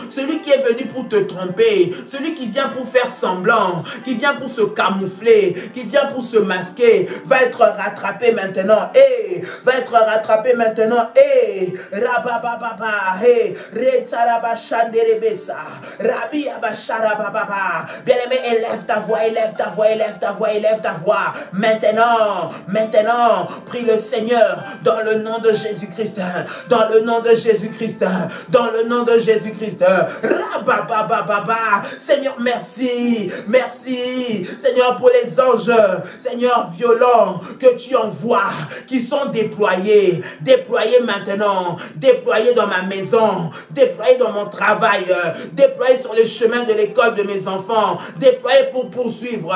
celui qui est venu pour te tromper, celui qui vient pour faire semblant, qui vient pour se camoufler, qui vient pour se masquer, va être rattrapé maintenant. Et va être rattrapé maintenant. Et Rabababa, hey, Retaraba Shanderebesa, Rabi Abasharababa. Bien-aimé, élève ta voix, élève ta voix, élève ta voix, élève ta voix. Maintenant, prie le Seigneur dans le nom de Jésus-Christ, dans le nom de Jésus-Christ, dans le nom de Jésus-Christ. Rabababa, Seigneur, merci, merci, Seigneur, pour les anges, Seigneur, violents que tu envoies, qui sont déployés maintenant, déployés dans ma maison, déployés dans mon travail, déployés sur le chemin de l'école de mes enfants, déployés pour poursuivre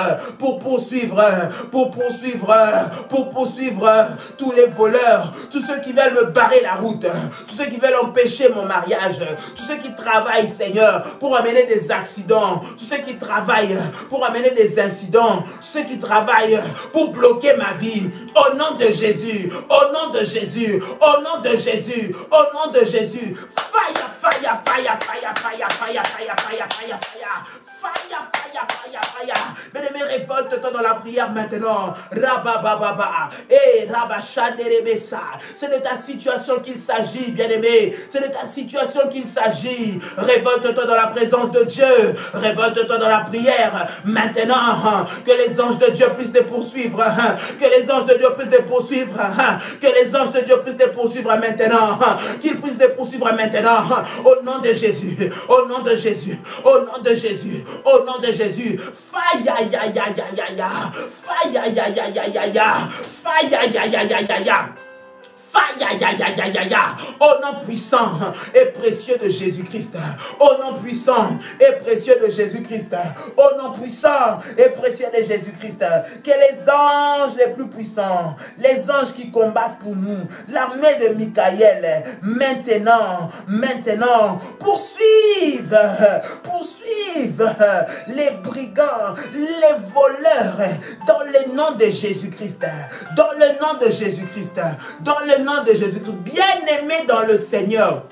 tous les voleurs, tous ceux qui veulent me barrer la route, tous ceux qui veulent empêcher mon mariage, tous ceux qui travaillent, Seigneur, pour amener des accidents, tous ceux qui travaillent pour amener des incidents, tous ceux qui travaillent pour bloquer ma vie. Au nom de Jésus, au nom de Jésus, au nom de Jésus, au nom de Jésus. Fire, fire, fire, fire, fire, fire, fire, fire, fire, fire. Bien-aimé, révolte-toi dans la prière maintenant. Rabababa. Et Rabashanderebesa. C'est de ta situation qu'il s'agit, bien-aimé. C'est de ta situation qu'il s'agit. Révolte-toi dans la présence de Dieu. Révolte-toi dans la prière. Maintenant, que les anges de Dieu puissent te poursuivre. Que les anges de Dieu puissent te poursuivre. Que les anges de Dieu puissent te poursuivre maintenant. Qu'ils puissent te poursuivre maintenant. Au nom de Jésus. Au nom de Jésus. Au nom de Jésus. Au nom de Jésus. Fire, ya, ya, ya, ya, ya. Fire, ya, ya, ya, ya, ya. Fire, ya, ya, ya, ya, ya. Au nom puissant et précieux de Jésus-Christ. Au nom puissant et précieux de Jésus-Christ. Au nom puissant et précieux de Jésus-Christ. Que les anges les plus puissants, les anges qui combattent pour nous, l'armée de Michael, maintenant, poursuivent les brigands, les voleurs, dans le nom de Jésus-Christ. Dans le nom de Jésus-Christ. Dans le nom de Jésus-Christ. Bien-aimé dans le Seigneur,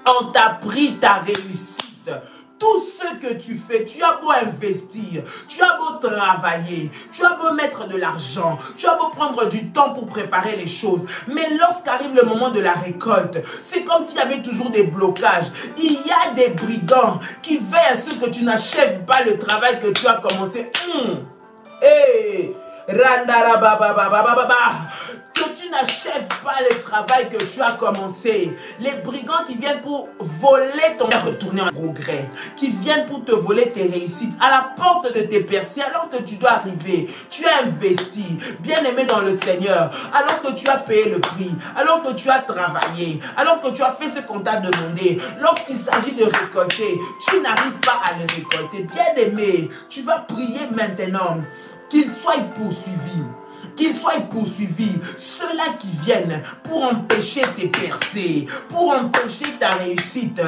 on t'a pris ta réussite. Tout ce que tu fais, tu as beau investir, tu as beau travailler, tu as beau mettre de l'argent, tu as beau prendre du temps pour préparer les choses. Mais lorsqu'arrive le moment de la récolte, c'est comme s'il y avait toujours des blocages. Il y a des brigands qui veillent à ce que tu n'achèves pas le travail que tu as commencé. Hey, que tu n'achèves pas le travail que tu as commencé. Les brigands qui viennent pour voler ton retourner en progrès, qui viennent pour te voler tes réussites à la porte de tes percées alors que tu dois arriver. Tu as investi, bien aimé dans le Seigneur, alors que tu as payé le prix, alors que tu as travaillé, alors que tu as fait ce qu'on t'a demandé. Lorsqu'il s'agit de récolter, tu n'arrives pas à le récolter. Bien aimé, tu vas prier maintenant qu'il soit poursuivi. Qu'ils soient poursuivis, ceux-là qui viennent pour empêcher tes percées, pour empêcher ta réussite.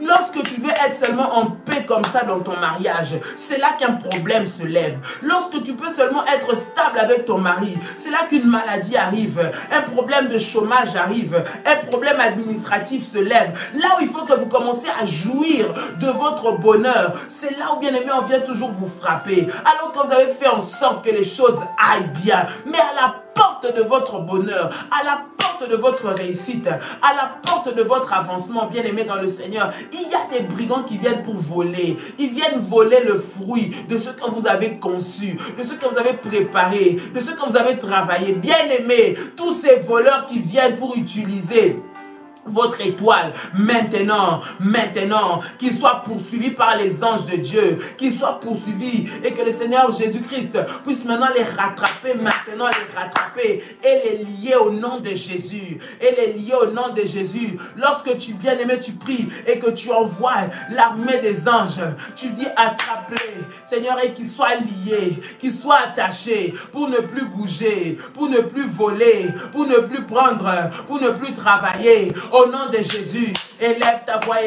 Lorsque tu veux être seulement en paix comme ça dans ton mariage, c'est là qu'un problème se lève. Lorsque tu peux seulement être stable avec ton mari, c'est là qu'une maladie arrive, un problème de chômage arrive, un problème administratif se lève. Là où il faut que vous commencez à jouir de votre bonheur, c'est là où, bien aimé, on vient toujours vous frapper. Alors que vous avez fait en sorte que les choses aillent bien, mais à la porte de votre bonheur, à la porte de votre réussite, à la porte de votre avancement, bien aimé dans le Seigneur, il y a des brigands qui viennent pour voler. Ils viennent voler le fruit de ce que vous avez conçu, de ce que vous avez préparé, de ce que vous avez travaillé. Bien aimé, tous ces voleurs qui viennent pour utiliser votre étoile, maintenant, qu'il soit poursuivi par les anges de Dieu, qu'il soit poursuivi et que le Seigneur Jésus-Christ puisse maintenant les rattraper, et les lier au nom de Jésus, Lorsque tu, bien-aimé, tu pries et que tu envoies l'armée des anges, tu dis attrape-les, Seigneur, et qu'ils soient liés, qu'ils soient attachés pour ne plus bouger, pour ne plus voler, pour ne plus prendre, pour ne plus travailler. Au nom de Jésus, élève ta voix,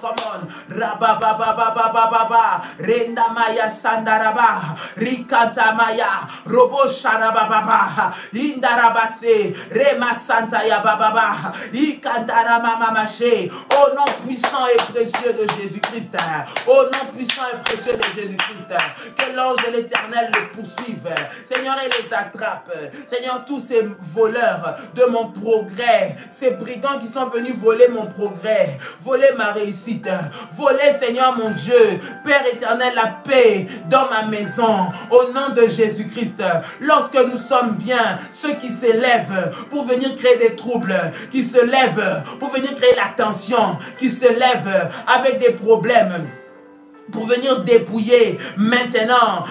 come on. Rabababababababa, Renda Maya Sandaraba, Rikata Maya, Robo Sharabababa, Indarabase, Rema Santa Yabababa, Ikantara Mamache, au nom puissant et précieux de Jésus-Christ, au nom puissant et précieux de Jésus-Christ, que l'ange de l'Éternel les poursuive, Seigneur, et les attrape, Seigneur, tous ces voleurs de mon progrès, ces brigands qui sont venus voler mon progrès, voler ma réussite, voler, Seigneur mon Dieu, Père éternel, la paix dans ma maison, au nom de Jésus-Christ. Lorsque nous sommes bien, ceux qui s'élèvent pour venir créer des troubles, qui se lèvent pour venir créer la tension, qui se lèvent avec des problèmes, pour venir dépouiller maintenant,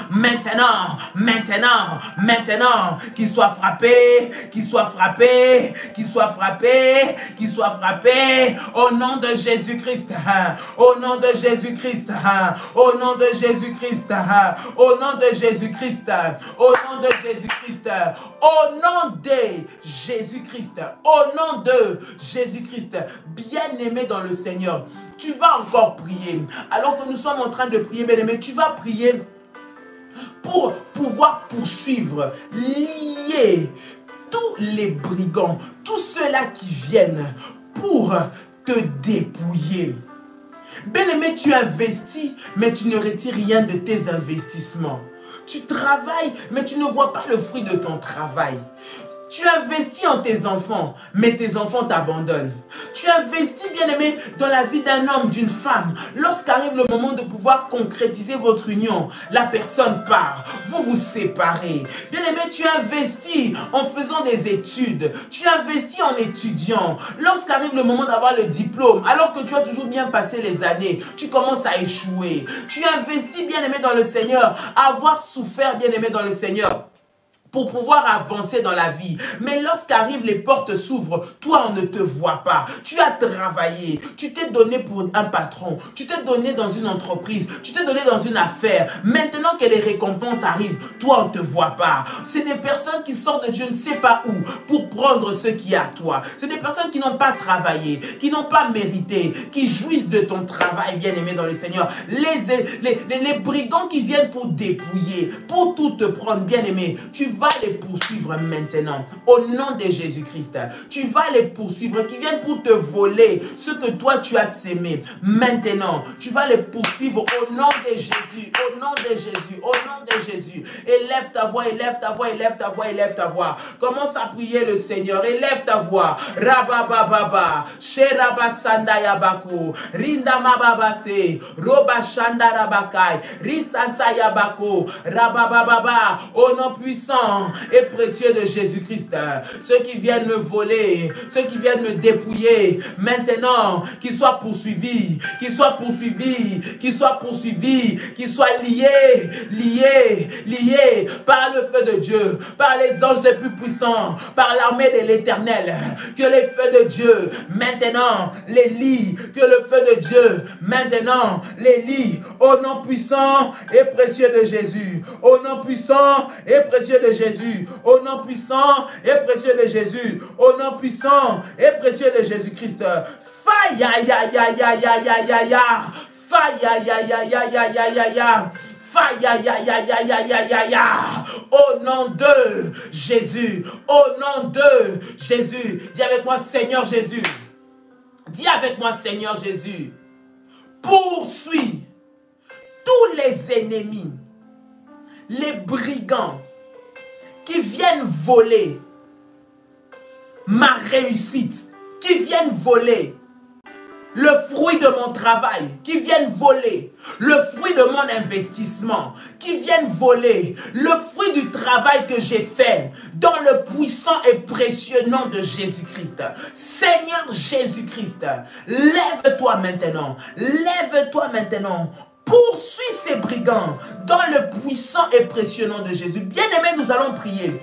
qu'il soit frappé, au nom de Jésus-Christ, au nom de Jésus-Christ, au nom de Jésus-Christ, au nom de Jésus-Christ, au nom de Jésus-Christ, au nom de Jésus-Christ, au nom de Jésus-Christ, bien-aimé dans le Seigneur. Tu vas encore prier. Alors que nous sommes en train de prier, bien-aimé, tu vas prier pour pouvoir poursuivre, lier tous les brigands, tous ceux-là qui viennent pour te dépouiller. Bien-aimé, tu investis, mais tu ne retires rien de tes investissements. Tu travailles, mais tu ne vois pas le fruit de ton travail. Tu investis en tes enfants, mais tes enfants t'abandonnent. Tu investis, bien-aimé, dans la vie d'un homme, d'une femme. Lorsqu'arrive le moment de pouvoir concrétiser votre union, la personne part. Vous vous séparez. Bien-aimé, tu investis en faisant des études. Tu investis en étudiant. Lorsqu'arrive le moment d'avoir le diplôme, alors que tu as toujours bien passé les années, tu commences à échouer. Tu investis, bien-aimé, dans le Seigneur, à avoir souffert, bien-aimé, dans le Seigneur, pour pouvoir avancer dans la vie. Mais lorsqu'arrivent les portes s'ouvrent, toi on ne te voit pas. Tu as travaillé, tu t'es donné pour un patron, tu t'es donné dans une entreprise, tu t'es donné dans une affaire. Maintenant que les récompenses arrivent, toi on ne te voit pas. C'est des personnes qui sortent de je ne sais pas où pour prendre ce qui est à toi. C'est des personnes qui n'ont pas travaillé, qui n'ont pas mérité, qui jouissent de ton travail, bien-aimé dans le Seigneur. Les brigands qui viennent pour dépouiller, pour tout te prendre, bien-aimé, tu vas les poursuivre maintenant, au nom de Jésus-Christ. Tu vas les poursuivre, qui viennent pour te voler ce que toi tu as sémé. Maintenant, tu vas les poursuivre au nom de Jésus, au nom de Jésus, au nom de Jésus. Élève ta voix, élève ta voix, élève ta voix, élève ta voix. Commence à prier le Seigneur, élève ta voix. Rabababa, Sherabasanda Yabaku, Rindamababase, Robashanda Rabakai, Risanta Yabaku, Rabababa, au nom puissant et précieux de Jésus-Christ. Ceux qui viennent me voler, ceux qui viennent me dépouiller, maintenant, qu'ils soient poursuivis, qu'ils soient poursuivis, qu'ils soient poursuivis, qu'ils soient liés, liés par le feu de Dieu, par les anges les plus puissants, par l'armée de l'Éternel. Que les feux de Dieu, maintenant, les lie, que le feu de Dieu, maintenant, les lie, au nom puissant et précieux de Jésus, au nom puissant et précieux de Jésus, au nom puissant et précieux de Jésus, au nom puissant et précieux de Jésus-Christ. Faille, ya, ya, ya, ya, ya, ya, ya, ya. Faille, ya, ya, ya, ya, ya, ya, ya, ya. Faille, ya, ya, ya, ya, ya, ya, ya, ya. Au nom de Jésus, au nom de Jésus. Dis avec moi, Seigneur Jésus. Dis avec moi, Seigneur Jésus. Poursuis tous les ennemis, les brigands, qui viennent voler ma réussite, qui viennent voler le fruit de mon travail, qui viennent voler, le fruit de mon investissement, qui viennent voler, le fruit du travail que j'ai fait, dans le puissant et précieux nom de Jésus-Christ. Seigneur Jésus-Christ, lève-toi maintenant, lève-toi maintenant. Poursuis ces brigands dans le puissant et précieux nom de Jésus. Bien-aimés, nous allons prier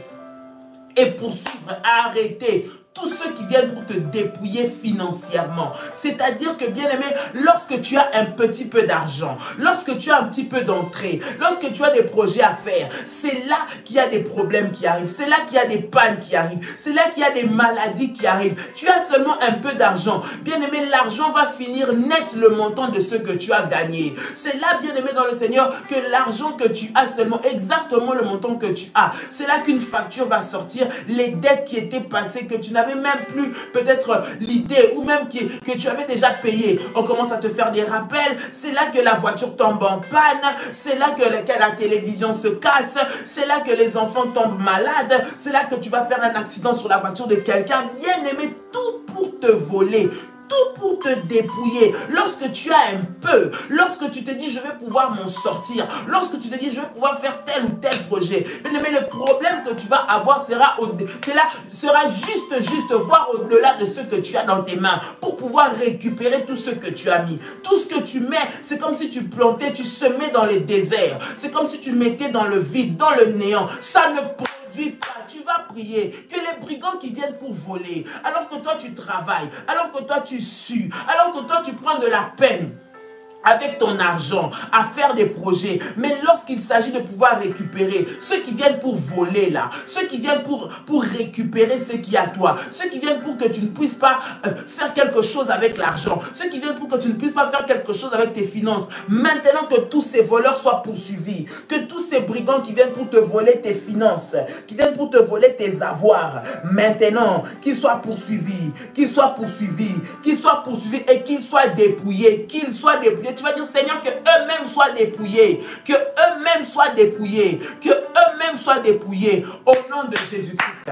et poursuivre, arrêter tous ceux qui viennent pour te dépouiller financièrement. C'est-à-dire que, bien-aimé, lorsque tu as un petit peu d'argent, lorsque tu as un petit peu d'entrée, lorsque tu as des projets à faire, c'est là qu'il y a des problèmes qui arrivent, c'est là qu'il y a des pannes qui arrivent, c'est là qu'il y a des maladies qui arrivent. Tu as seulement un peu d'argent. Bien-aimé, l'argent va finir net le montant de ce que tu as gagné. C'est là, bien-aimé dans le Seigneur, que l'argent que tu as seulement, exactement le montant que tu as, c'est là qu'une facture va sortir, les dettes qui étaient passées, que tu n'avais même plus peut-être l'idée ou même que tu avais déjà payé. On commence à te faire des rappels. C'est là que la voiture tombe en panne. C'est là que la télévision se casse. C'est là que les enfants tombent malades. C'est là que tu vas faire un accident sur la voiture de quelqu'un. Bien aimé, tout pour te voler. Tout pour te dépouiller. Lorsque tu as un peu, lorsque tu te dis je vais pouvoir m'en sortir, lorsque tu te dis je vais pouvoir faire tel ou tel projet, mais le problème que tu vas avoir sera juste voir au-delà de ce que tu as dans tes mains pour pouvoir récupérer tout ce que tu as mis. Tout ce que tu mets, c'est comme si tu plantais, tu semais dans les déserts. C'est comme si tu mettais dans le vide, dans le néant. Ça ne pas, tu vas prier que les brigands qui viennent pour voler, alors que toi tu travailles, alors que toi tu sues, alors que toi tu prends de la peine avec ton argent à faire des projets, mais lorsqu'il s'agit de pouvoir récupérer, ceux qui viennent pour voler là, ceux qui viennent pour récupérer ce qui est à toi, ceux qui viennent pour que tu ne puisses pas faire quelque chose avec l'argent, ceux qui viennent pour que tu ne puisses pas faire quelque chose avec tes finances, maintenant que tous ces voleurs soient poursuivis, que tous ces brigands qui viennent pour te voler tes finances, qui viennent pour te voler tes avoirs, maintenant qu'ils soient poursuivis, qu'ils soient poursuivis, qu'ils soient poursuivis et qu'ils soient dépouillés, tu vas dire, Seigneur, que eux-mêmes soient dépouillés, que eux-mêmes soient dépouillés, que eux-mêmes soient dépouillés, au nom de Jésus-Christ.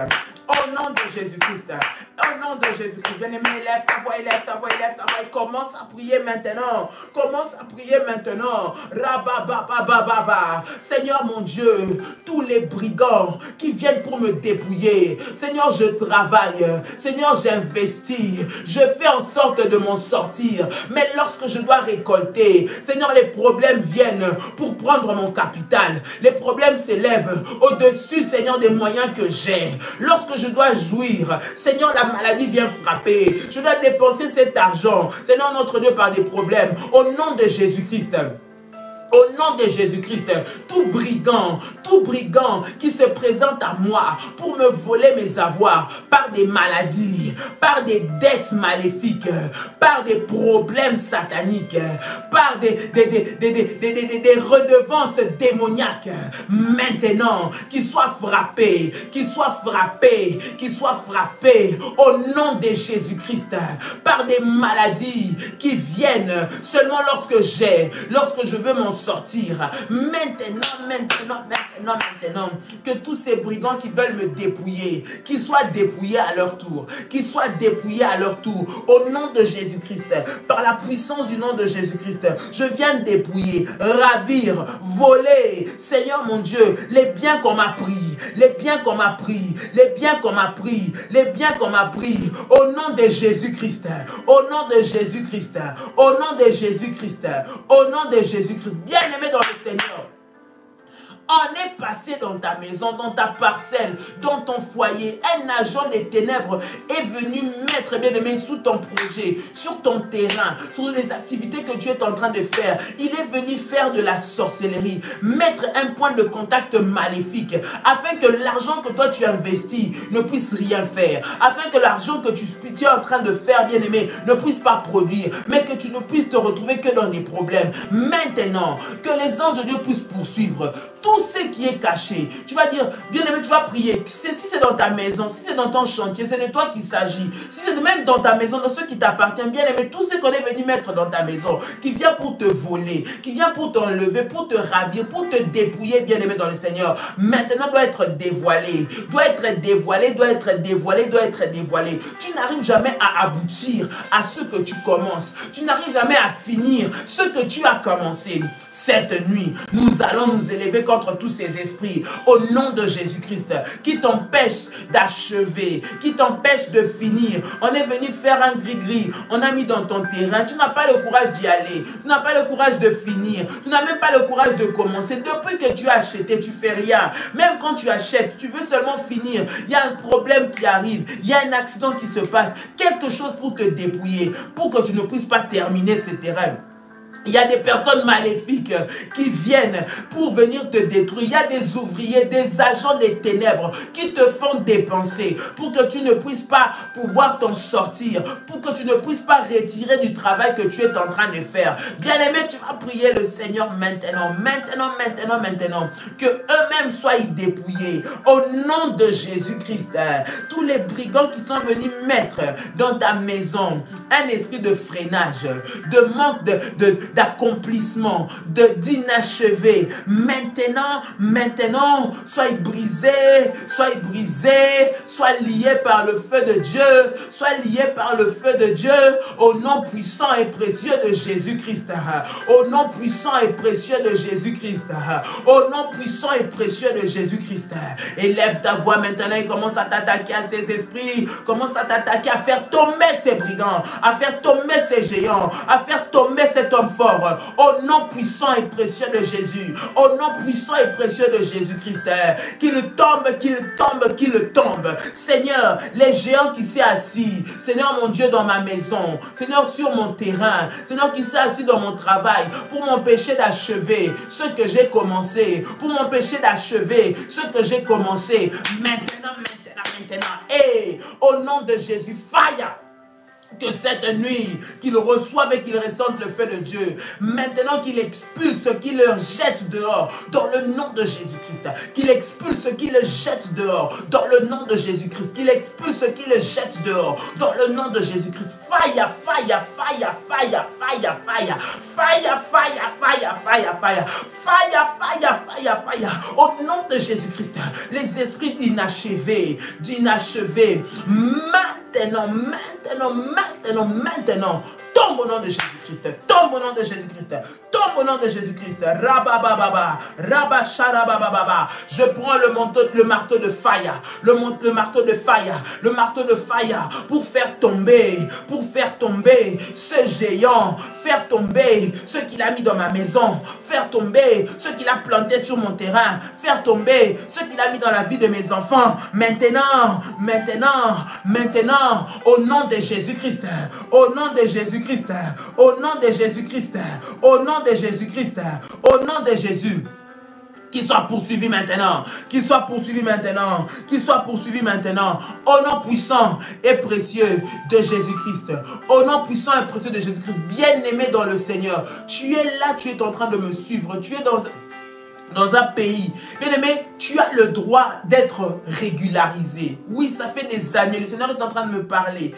Au nom de Jésus-Christ. Au nom de Jésus-Christ. Bien-aimé, élève ta voix, élève ta voix, élève ta voix. Commence à prier maintenant. Commence à prier maintenant. Rabababababa. Seigneur mon Dieu, tous les brigands qui viennent pour me dépouiller. Seigneur, je travaille. Seigneur, j'investis. Je fais en sorte de m'en sortir. Mais lorsque je dois récolter, Seigneur, les problèmes viennent pour prendre mon capital. Les problèmes s'élèvent au-dessus, Seigneur, des moyens que j'ai. Lorsque je dois jouir, Seigneur, la maladie vient frapper. Je dois dépenser cet argent, Seigneur notre Dieu, par des problèmes. Au nom de Jésus-Christ. Au nom de Jésus-Christ, tout brigand qui se présente à moi pour me voler mes avoirs par des maladies, par des dettes maléfiques, par des problèmes sataniques, par des redevances démoniaques, maintenant, qu'il soit frappé, qu'il soit frappé, qu'il soit frappé au nom de Jésus-Christ, par des maladies qui viennent seulement lorsque je veux m'en sortir. Maintenant, que tous ces brigands qui veulent me dépouiller, qu'ils soient dépouillés à leur tour, qu'ils soient dépouillés à leur tour, au nom de Jésus-Christ, par la puissance du nom de Jésus-Christ, je viens dépouiller, ravir, voler, Seigneur mon Dieu, les biens qu'on m'a pris, les biens qu'on m'a pris, les biens qu'on m'a pris, les biens qu'on m'a pris, au nom de Jésus-Christ, au nom de Jésus-Christ, au nom de Jésus-Christ, au nom de Jésus-Christ. Bien-aimé dans le Seigneur, on est passé dans ta maison, dans ta parcelle, dans ton foyer. Un agent des ténèbres est venu mettre, bien-aimé, sous ton projet, sur ton terrain, sur les activités que tu es en train de faire. Il est venu faire de la sorcellerie, mettre un point de contact maléfique, afin que l'argent que toi tu investis ne puisse rien faire, afin que l'argent que tu es en train de faire, bien-aimé, ne puisse pas produire, mais que tu ne puisses te retrouver que dans des problèmes. Maintenant, que les anges de Dieu puissent poursuivre tous ce qui est caché. Tu vas dire, bien-aimé, tu vas prier. Si c'est dans ta maison, si c'est dans ton chantier, c'est de toi qu'il s'agit. Si c'est même dans ta maison, dans ce qui t'appartient, bien-aimé, tout ce qu'on est venu mettre dans ta maison, qui vient pour te voler, qui vient pour t'enlever, pour te ravir, pour te dépouiller, bien-aimé dans le Seigneur, maintenant doit être dévoilé, doit être dévoilé, doit être dévoilé, doit être dévoilé. Tu n'arrives jamais à aboutir à ce que tu commences. Tu n'arrives jamais à finir ce que tu as commencé. Cette nuit, nous allons nous élever contre tous ces esprits au nom de Jésus-Christ qui t'empêchent d'achever, qui t'empêchent de finir. On est venu faire un gris-gris, on a mis dans ton terrain. Tu n'as pas le courage d'y aller, tu n'as pas le courage de finir, tu n'as même pas le courage de commencer. Depuis que tu as acheté, tu fais rien. Même quand tu achètes, tu veux seulement finir. Il y a un problème qui arrive, il y a un accident qui se passe, quelque chose pour te dépouiller, pour que tu ne puisses pas terminer ce terrain. Il y a des personnes maléfiques qui viennent pour venir te détruire. Il y a des ouvriers, des agents des ténèbres qui te font dépenser pour que tu ne puisses pas pouvoir t'en sortir, pour que tu ne puisses pas retirer du travail que tu es en train de faire. Bien-aimé, tu vas prier le Seigneur maintenant, que eux-mêmes soient dépouillés. Au nom de Jésus-Christ, tous les brigands qui sont venus mettre dans ta maison un esprit de freinage, de manque d'accomplissement, d'inachevé. Maintenant, sois brisé, sois lié par le feu de Dieu, sois lié par le feu de Dieu, au nom puissant et précieux de Jésus-Christ, au nom puissant et précieux de Jésus-Christ, au nom puissant et précieux de Jésus-Christ. Élève ta voix maintenant et commence à t'attaquer à ces esprits, commence à t'attaquer à faire tomber ces brigands, à faire tomber ces géants, à faire tomber cet homme fort, au nom puissant et précieux de Jésus, au nom puissant et précieux de Jésus-Christ, qu'il tombe, Seigneur, les géants qui s'est assis, Seigneur mon Dieu, dans ma maison, Seigneur sur mon terrain, Seigneur qui s'est assis dans mon travail, pour m'empêcher d'achever ce que j'ai commencé, pour m'empêcher d'achever ce que j'ai commencé, maintenant, et au nom de Jésus, fire! Que cette nuit, qu'ils reçoivent et qu'ils ressentent le feu de Dieu. Maintenant qu'il expulse, qu'il le jette dehors dans le nom de Jésus-Christ. Qu'il expulse, qu'il le jette dehors dans le nom de Jésus-Christ. Qu'il expulse, qu'il le jette dehors dans le nom de Jésus-Christ. Fire, fire, fire, fire, fire, fire, fire, fire, fire, fire, fire. Fire, fire, fire, fire. Au nom de Jésus-Christ, les esprits d'inachevé, maintenant, tombe au nom de Jésus-Christ, tombe au nom de Jésus-Christ, tombe au nom de Jésus-Christ. Rabababa, rabasharabababa. Je prends le marteau de fire, le marteau de fire pour faire tomber ce géant, faire tomber ce qu'il a mis dans ma maison, faire tomber ce qu'il a planté sur mon terrain, faire tomber ce qu'il a mis dans la vie de mes enfants. Maintenant, au nom de Jésus-Christ, au nom de Jésus-Christ, au nom de Jésus-Christ, au nom de Jésus-Christ, au nom de Jésus. Qu'il soit poursuivi maintenant, qu'il soit poursuivi maintenant, qu'il soit poursuivi maintenant, au nom puissant et précieux de Jésus-Christ, au nom puissant et précieux de Jésus-Christ, bien-aimé dans le Seigneur, tu es là, tu es en train de me suivre, tu es dans un pays, bien-aimé, tu as le droit d'être régularisé. Oui, ça fait des années, le Seigneur est en train de me parler.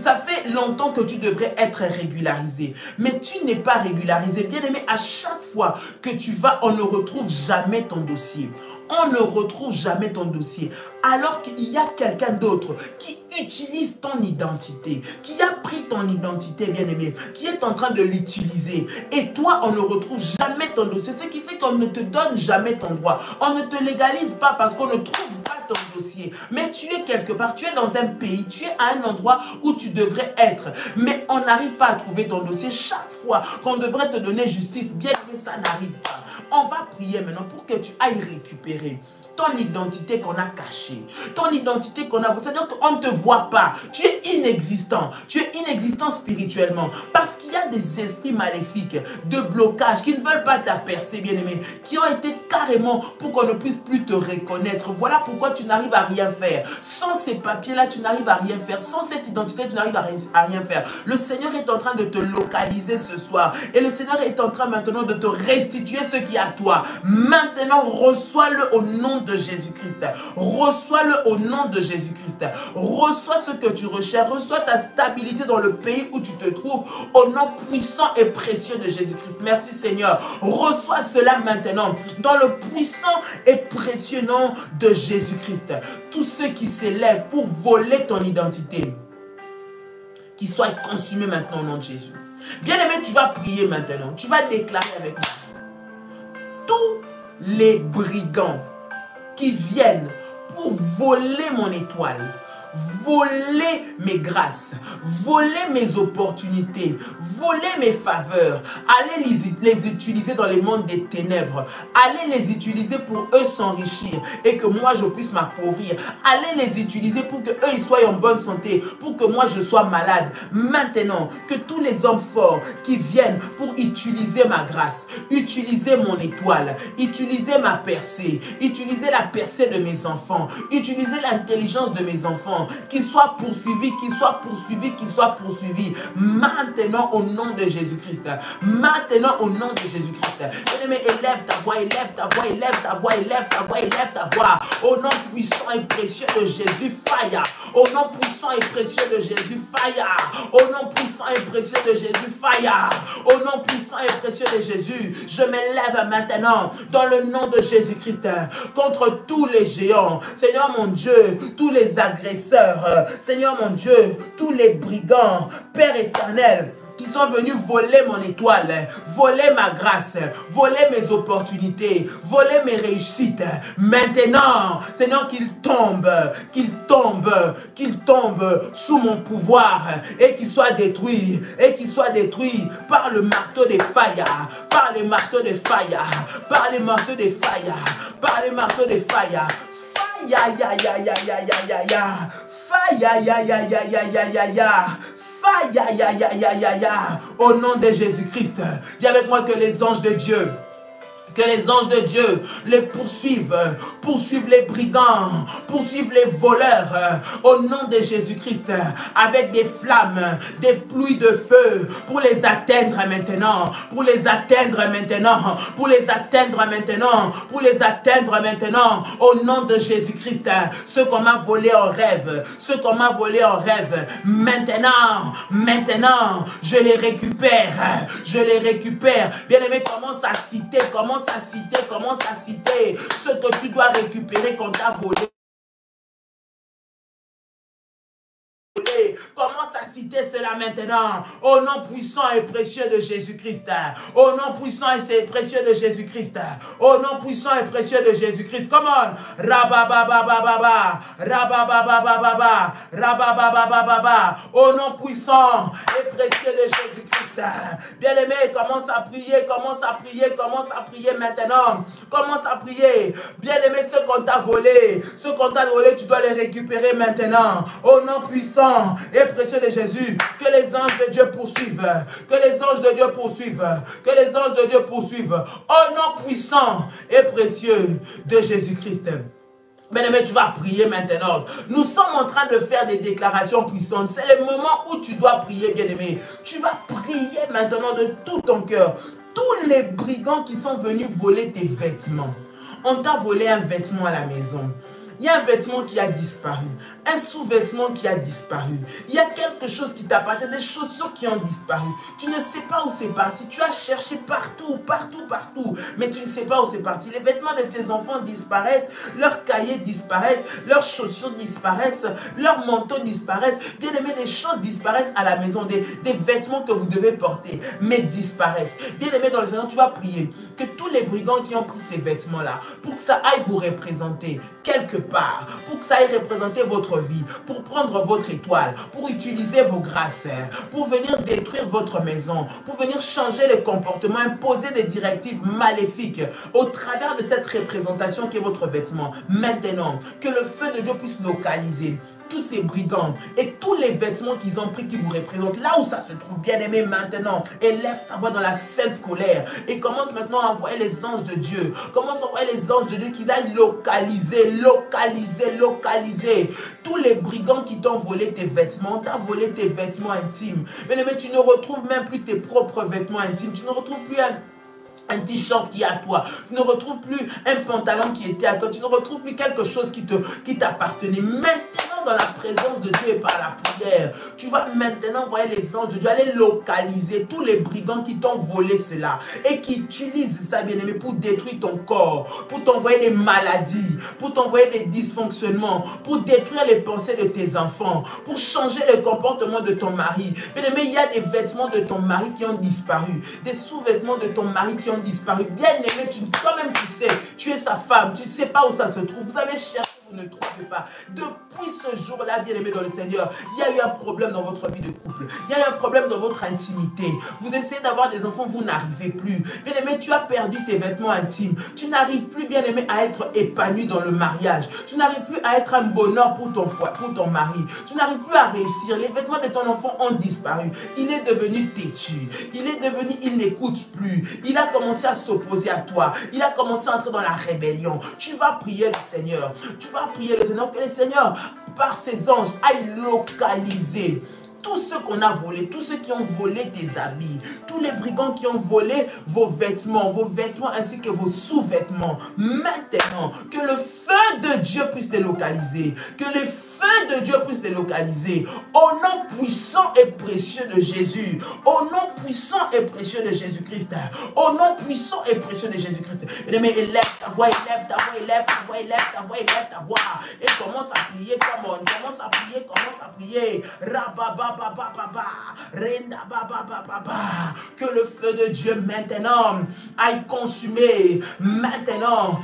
Ça fait longtemps que tu devrais être régularisé, mais tu n'es pas régularisé. Bien-aimé, à chaque fois que tu vas, on ne retrouve jamais ton dossier. On ne retrouve jamais ton dossier, alors qu'il y a quelqu'un d'autre qui utilise ton identité, qui a pris ton identité, bien-aimé, qui est en train de l'utiliser. Et toi, on ne retrouve jamais ton dossier, ce qui fait qu'on ne te donne jamais ton droit. On ne te légalise pas parce qu'on ne trouve pas ton dossier. Mais tu es quelque part, tu es dans un pays, tu es à un endroit où tu devrais être. Mais on n'arrive pas à trouver ton dossier. Chaque fois qu'on devrait te donner justice, bien-aimé, ça n'arrive pas. On va prier maintenant pour que tu ailles récupérer ton identité qu'on a cachée, ton identité qu'on a, c'est-à-dire qu'on ne te voit pas, tu es inexistant. Tu es inexistant spirituellement. Parce qu'il y a des esprits maléfiques, de blocage, qui ne veulent pas ta percée, bien-aimé, qui ont été carrément pour qu'on ne puisse plus te reconnaître. Voilà pourquoi tu n'arrives à rien faire. Sans ces papiers-là, tu n'arrives à rien faire. Sans cette identité, tu n'arrives à rien faire. Le Seigneur est en train de te localiser ce soir. Et le Seigneur est en train maintenant de te restituer ce qui est à toi. Maintenant, reçois-le au nom de Jésus-Christ. Reçois-le au nom de Jésus-Christ. Reçois ce que tu recherches. Reçois ta stabilité dans le pays où tu te trouves. Au nom puissant et précieux de Jésus-Christ. Merci Seigneur. Reçois cela maintenant. Dans le puissant et précieux nom de Jésus-Christ. Tous ceux qui s'élèvent pour voler ton identité, qu'ils soient consumés maintenant au nom de Jésus. Bien-aimé, tu vas prier maintenant. Tu vas déclarer avec moi. Tous les brigands qui viennent pour voler mon étoile, voler mes grâces, voler mes opportunités, voler mes faveurs, allez les utiliser dans les mondes des ténèbres, allez les utiliser pour eux s'enrichir et que moi je puisse m'appauvrir, allez les utiliser pour que eux ils soient en bonne santé, pour que moi je sois malade. Maintenant, que tous les hommes forts qui viennent pour utiliser ma grâce, utiliser mon étoile, utiliser ma percée, utiliser la percée de mes enfants, utiliser l'intelligence de mes enfants, qu'ils soient poursuivis, qu'ils soient poursuivis, qu'ils soient poursuivis. Maintenant au nom de Jésus-Christ. Maintenant au nom de Jésus-Christ. Bien-aimé, élève ta voix, élève ta voix, élève ta voix, élève ta voix, élève ta voix. Au nom puissant et précieux de Jésus, fire. Au nom puissant et précieux de Jésus, fire. Au nom puissant et précieux de Jésus, fire. Au nom puissant et précieux de Jésus, je m'élève maintenant dans le nom de Jésus-Christ contre tous les géants. Seigneur mon Dieu, tous les agresseurs, Seigneur mon Dieu, tous les brigands, Père éternel, qui sont venus voler mon étoile, voler ma grâce, voler mes opportunités, voler mes réussites. Maintenant, Seigneur, qu'ils tombent sous mon pouvoir et qu'ils soient détruits, par le marteau des failles, par les marteaux des failles, par les marteaux des failles, par les marteaux des failles. Ya ya ya ya ya ya ya ya. Fa ya ya ya ya ya ya ya ya. Fa ya ya ya ya ya ya. Au nom de Jésus-Christ, dis avec moi que les anges de Dieu, que les anges de Dieu les poursuivent les brigands, poursuivent les voleurs au nom de Jésus-Christ avec des flammes, des pluies de feu pour les atteindre maintenant, pour les atteindre maintenant, pour les atteindre maintenant, pour les atteindre maintenant au nom de Jésus-Christ. Ce qu'on m'a volé en rêve, ce qu'on m'a volé en rêve, maintenant, je les récupère, Bien-aimé, commence à citer ce que tu dois récupérer qu'on t'a volé. Commence à citer cela maintenant. Au nom puissant et précieux de Jésus-Christ. Au nom puissant et précieux de Jésus-Christ. Au nom puissant et précieux de Jésus-Christ. Come on. Rabababababa. Rabababababa. Rabababababa. Au nom puissant et précieux de Jésus-Christ. Bien-aimé, commence à prier maintenant. Commence à prier. Bien-aimé, ce qu'on t'a volé, tu dois les récupérer maintenant. Au nom puissant et précieux de Jésus, que les anges de Dieu poursuivent, au nom puissant et précieux de Jésus-Christ. Bien-aimé, tu vas prier maintenant. Nous sommes en train de faire des déclarations puissantes. C'est le moment où tu dois prier, bien-aimé. Tu vas prier maintenant de tout ton cœur. Tous les brigands qui sont venus voler tes vêtements. On t'a volé un vêtement à la maison. Il y a un vêtement qui a disparu, un sous-vêtement qui a disparu. Il y a quelque chose qui t'appartient, des chaussures qui ont disparu. Tu ne sais pas où c'est parti. Tu as cherché partout, mais tu ne sais pas où c'est parti. Les vêtements de tes enfants disparaissent, leurs cahiers disparaissent, leurs chaussures disparaissent, leurs manteaux disparaissent. Bien aimé, des choses disparaissent à la maison, des vêtements que vous devez porter, mais disparaissent. Bien aimé, dans le Seigneur, tu vas prier que tous les brigands qui ont pris ces vêtements-là, pour que ça aille vous représenter quelque part, pour que ça aille représenter votre vie, pour prendre votre étoile, pour utiliser vos grâces, pour venir détruire votre maison, pour venir changer le comportement, imposer des directives maléfiques au travers de cette représentation qui est votre vêtement. Maintenant, que le feu de Dieu puisse localiser tous ces brigands et tous les vêtements qu'ils ont pris qui vous représentent, là où ça se trouve, bien-aimé, maintenant, élève ta voix dans la scène scolaire et commence maintenant à envoyer les anges de Dieu. Commence à envoyer les anges de Dieu qui aillent localiser tous les brigands qui t'ont volé tes vêtements, t'ont volé tes vêtements intimes. Bien-aimé, tu ne retrouves même plus tes propres vêtements intimes, tu ne retrouves plus un t-shirt qui est à toi. Tu ne retrouves plus un pantalon qui était à toi. Tu ne retrouves plus quelque chose qui t'appartenait. Maintenant, dans la présence de Dieu et par la prière, tu vas maintenant voir les anges de Dieu aller localiser tous les brigands qui t'ont volé cela et qui utilisent ça, bien-aimé, pour détruire ton corps, pour t'envoyer des maladies, pour t'envoyer des dysfonctionnements, pour détruire les pensées de tes enfants, pour changer le comportement de ton mari. Bien-aimé, il y a des vêtements de ton mari qui ont disparu, des sous-vêtements de ton mari qui ont disparu. Bien-aimé, toi-même tu sais, tu es sa femme, tu ne sais pas où ça se trouve. Vous avez cherché, vous ne trouvez pas. Depuis ce jour-là, bien-aimé dans le Seigneur, il y a eu un problème dans votre vie de couple. Il y a eu un problème dans votre intimité. Vous essayez d'avoir des enfants, vous n'arrivez plus. Bien-aimé, tu as perdu tes vêtements intimes. Tu n'arrives plus, bien-aimé, à être épanoui dans le mariage. Tu n'arrives plus à être un bonheur pour ton mari. Tu n'arrives plus à réussir. Les vêtements de ton enfant ont disparu. Il est devenu têtu. Il n'écoute plus. Il a commencé à s'opposer à toi. Il a commencé à entrer dans la rébellion. Tu vas prier le Seigneur. Tu vas prier le Seigneur, que le Seigneur, par ses anges, aille localiser tous ceux qu'on a volés, tous ceux qui ont volé tes habits, tous les brigands qui ont volé vos vêtements ainsi que vos sous-vêtements. Maintenant, que le feu de Dieu puisse les localiser, que les feux de Dieu puisse les localiser, au nom puissant et précieux de Jésus, au nom puissant et précieux de Jésus-Christ, au nom puissant et précieux de Jésus-Christ. Mais élève ta voix, élève ta voix, élève ta voix, élève ta voix, élève ta voix, et commence à prier, commence à prier, que le feu de Dieu maintenant aille consumer, maintenant,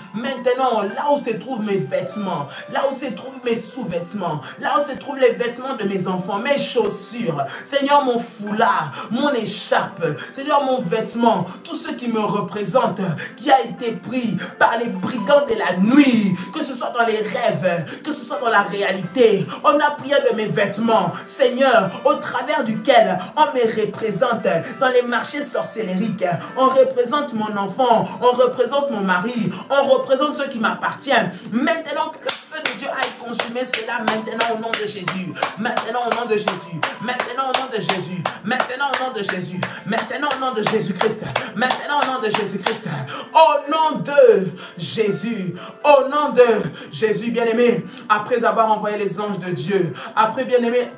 là où se trouvent mes vêtements, là où se trouvent mes sous-vêtements, là où se trouvent les vêtements de mes enfants, mes chaussures, Seigneur, mon foulard, mon écharpe, Seigneur, mon vêtement, tout ce qui me représente, qui a été pris par les brigands de la nuit, que ce soit dans les rêves, que ce soit dans la réalité, on a prié de mes vêtements, Seigneur, au travers duquel on me représente dans les marchés sorcellériques, on représente mon enfant, on représente mon mari, on représente ceux qui m'appartiennent. Maintenant que le feu de Dieu aille consumer cela, maintenant au nom de Jésus, maintenant au nom de Jésus, maintenant au nom de Jésus, maintenant au nom de Jésus, maintenant au nom de Jésus-Christ, maintenant au nom de Jésus-Christ, au nom de Jésus, au nom de Jésus, bien-aimé, après avoir envoyé les anges de Dieu, après, bien-aimé,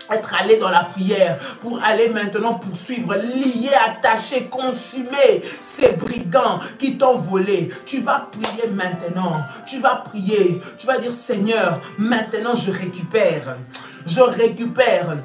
être allé dans la prière pour aller maintenant poursuivre, lier, attacher, consumer ces brigands qui t'ont volé. Tu vas prier maintenant. Tu vas prier. Tu vas dire, Seigneur, maintenant je récupère. Je récupère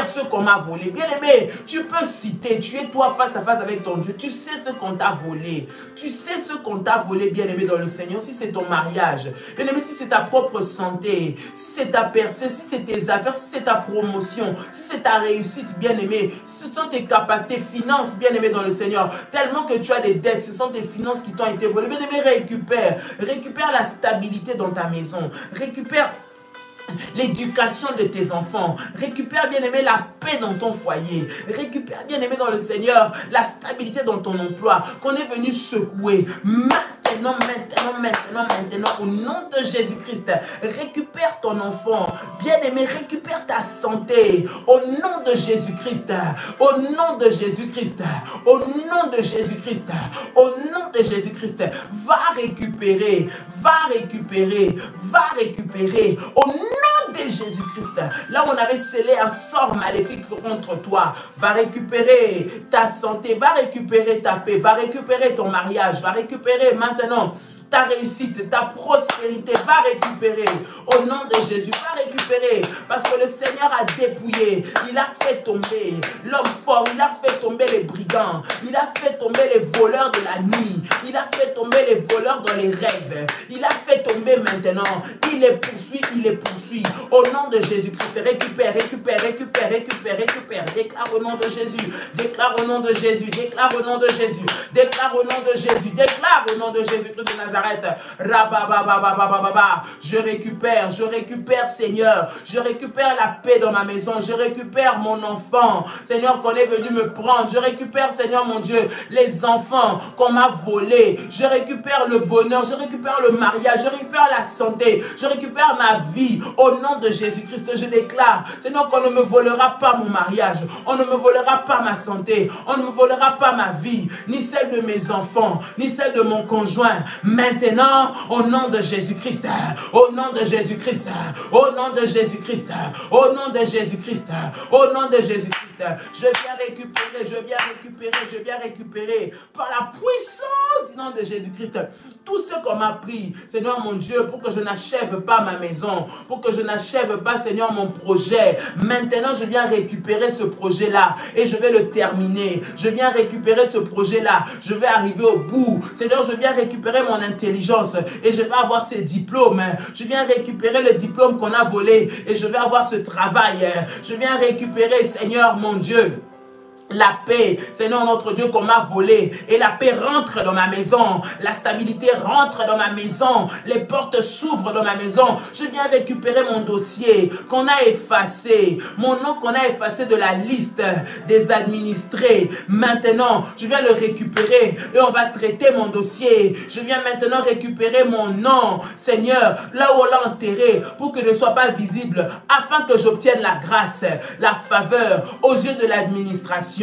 ce qu'on m'a volé. Bien-aimé, tu peux citer, tu es toi face à face avec ton Dieu. Tu sais ce qu'on t'a volé. Tu sais ce qu'on t'a volé, bien-aimé, dans le Seigneur. Si c'est ton mariage, bien-aimé, si c'est ta propre santé, si c'est ta percée, si c'est tes affaires, si c'est ta promotion, si c'est ta réussite, bien-aimé, ce sont tes capacités, finances, bien-aimé, dans le Seigneur. Tellement que tu as des dettes, ce sont tes finances qui t'ont été volées. Bien-aimé, récupère la stabilité dans ta maison. Récupère l'éducation de tes enfants. Récupère, bien-aimé, la paix dans ton foyer. Récupère, bien-aimé, dans le Seigneur, la stabilité dans ton emploi qu'on est venu secouer. Maintenant, au nom de Jésus-Christ, récupère ton enfant. Bien-aimé, récupère ta santé. Au nom de Jésus-Christ, au nom de Jésus-Christ, au nom de Jésus-Christ, au nom de Jésus-Christ, va récupérer, au nom de Jésus-Christ. Là où on avait scellé un sort maléfique contre toi, va récupérer ta santé, va récupérer ta paix, va récupérer ton mariage, va récupérer maintenant ta réussite, ta prospérité, va récupérer au nom de Jésus, va récupérer parce que le Seigneur a dépouillé, il a fait tomber l'homme fort, il a fait tomber les brigands, il a fait tomber les voleurs de la nuit, il a fait tomber les voleurs dans les rêves, il a fait tomber maintenant, il les poursuit au nom de Jésus-Christ. Récupère, déclare au nom de Jésus, déclare au nom de Jésus, déclare au nom de Jésus, déclare au nom de Jésus, déclare au nom de Jésus-Christ de Nazareth. Nazareth. Je récupère, Seigneur. Je récupère la paix dans ma maison. Je récupère mon enfant, Seigneur, qu'on est venu me prendre. Je récupère, Seigneur mon Dieu, les enfants qu'on m'a volés. Je récupère le bonheur. Je récupère le mariage. Je récupère la santé. Je récupère ma vie. Au nom de Jésus-Christ, je déclare, Seigneur, qu'on ne me volera pas mon mariage. On ne me volera pas ma santé. On ne me volera pas ma vie, ni celle de mes enfants, ni celle de mon conjoint. Maintenant, au nom de Jésus-Christ, au nom de Jésus-Christ, au nom de Jésus-Christ, au nom de Jésus-Christ, au nom de Jésus-Christ, je viens récupérer par la puissance du nom de Jésus-Christ tout ce qu'on m'a pris, Seigneur mon Dieu, pour que je n'achève pas ma maison, pour que je n'achève pas, Seigneur, mon projet. Maintenant, je viens récupérer ce projet-là et je vais le terminer. Je viens récupérer ce projet-là. Je vais arriver au bout. Seigneur, je viens récupérer mon intelligence et je vais avoir ces diplômes. Je viens récupérer le diplôme qu'on a volé et je vais avoir ce travail. Je viens récupérer, Seigneur, mon Dieu, la paix, Seigneur notre Dieu, qu'on m'a volé. Et la paix rentre dans ma maison. La stabilité rentre dans ma maison. Les portes s'ouvrent dans ma maison. Je viens récupérer mon dossier qu'on a effacé. Mon nom qu'on a effacé de la liste des administrés. Maintenant, je viens le récupérer. Et on va traiter mon dossier. Je viens maintenant récupérer mon nom, Seigneur, là où on l'a enterré, pour que ne soit pas visible, afin que j'obtienne la grâce, la faveur aux yeux de l'administration.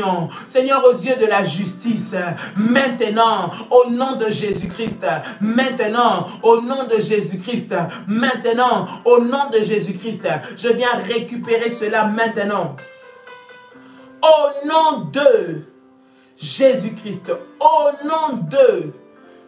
Seigneur, aux yeux de la justice, maintenant, au nom de Jésus-Christ, maintenant, au nom de Jésus-Christ, maintenant, au nom de Jésus-Christ, je viens récupérer cela maintenant. Au nom de Jésus-Christ, au nom de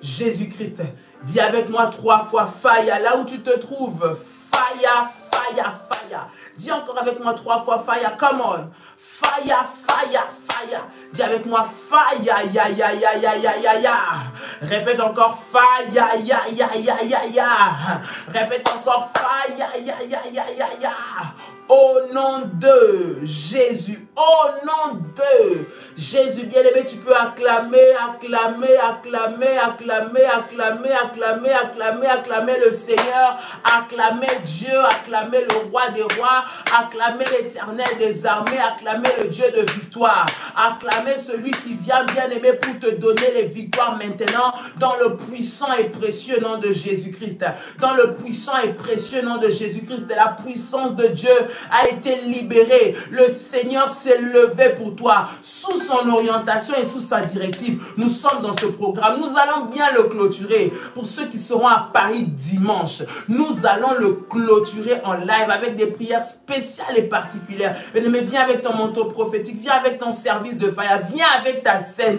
Jésus-Christ, dis avec moi 3 fois Faya, là où tu te trouves. Faya, Faya, Faya. Dis encore avec moi 3 fois Faya, come on. Faya, Faya, Faya. Dis avec moi Faya, ya, ya, ya, ya, ya, ya, ya. Répète encore Faya, ya, ya, ya, ya, ya. Répète encore Faya, ya, ya, ya, ya, ya. Au nom de Jésus, au nom de Jésus, bien-aimé, tu peux acclamer, acclamer, acclamer, acclamer, acclamer, acclamer, acclamer, acclamer le Seigneur, acclamer Dieu, acclamer le roi des rois, acclamer l'Éternel des armées, acclamer le Dieu de victoire, acclamer celui qui vient, bien-aimé, pour te donner les victoires maintenant, dans le puissant et précieux nom de Jésus-Christ, dans le puissant et précieux nom de Jésus-Christ, la puissance de Dieu a été libéré. Le Seigneur s'est levé pour toi sous son orientation et sous sa directive. Nous sommes dans ce programme. Nous allons bien le clôturer. Pour ceux qui seront à Paris dimanche, nous allons le clôturer en live avec des prières spéciales et particulières. Mais viens avec ton manteau prophétique, viens avec ton service de fire, viens avec ta scène.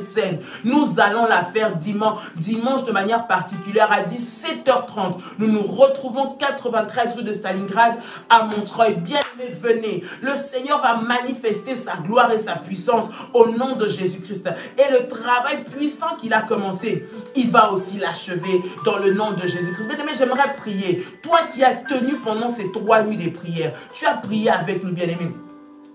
Nous allons la faire dimanche de manière particulière à 17h30. Nous nous retrouvons 93 rue de Stalingrad à Montreuil. Bien aimé, venez. Le Seigneur va manifester sa gloire et sa puissance au nom de Jésus-Christ. Et le travail puissant qu'il a commencé, il va aussi l'achever dans le nom de Jésus-Christ. Bien aimé, j'aimerais prier. Toi qui as tenu pendant ces 3 nuits des prières, tu as prié avec nous, bien aimé.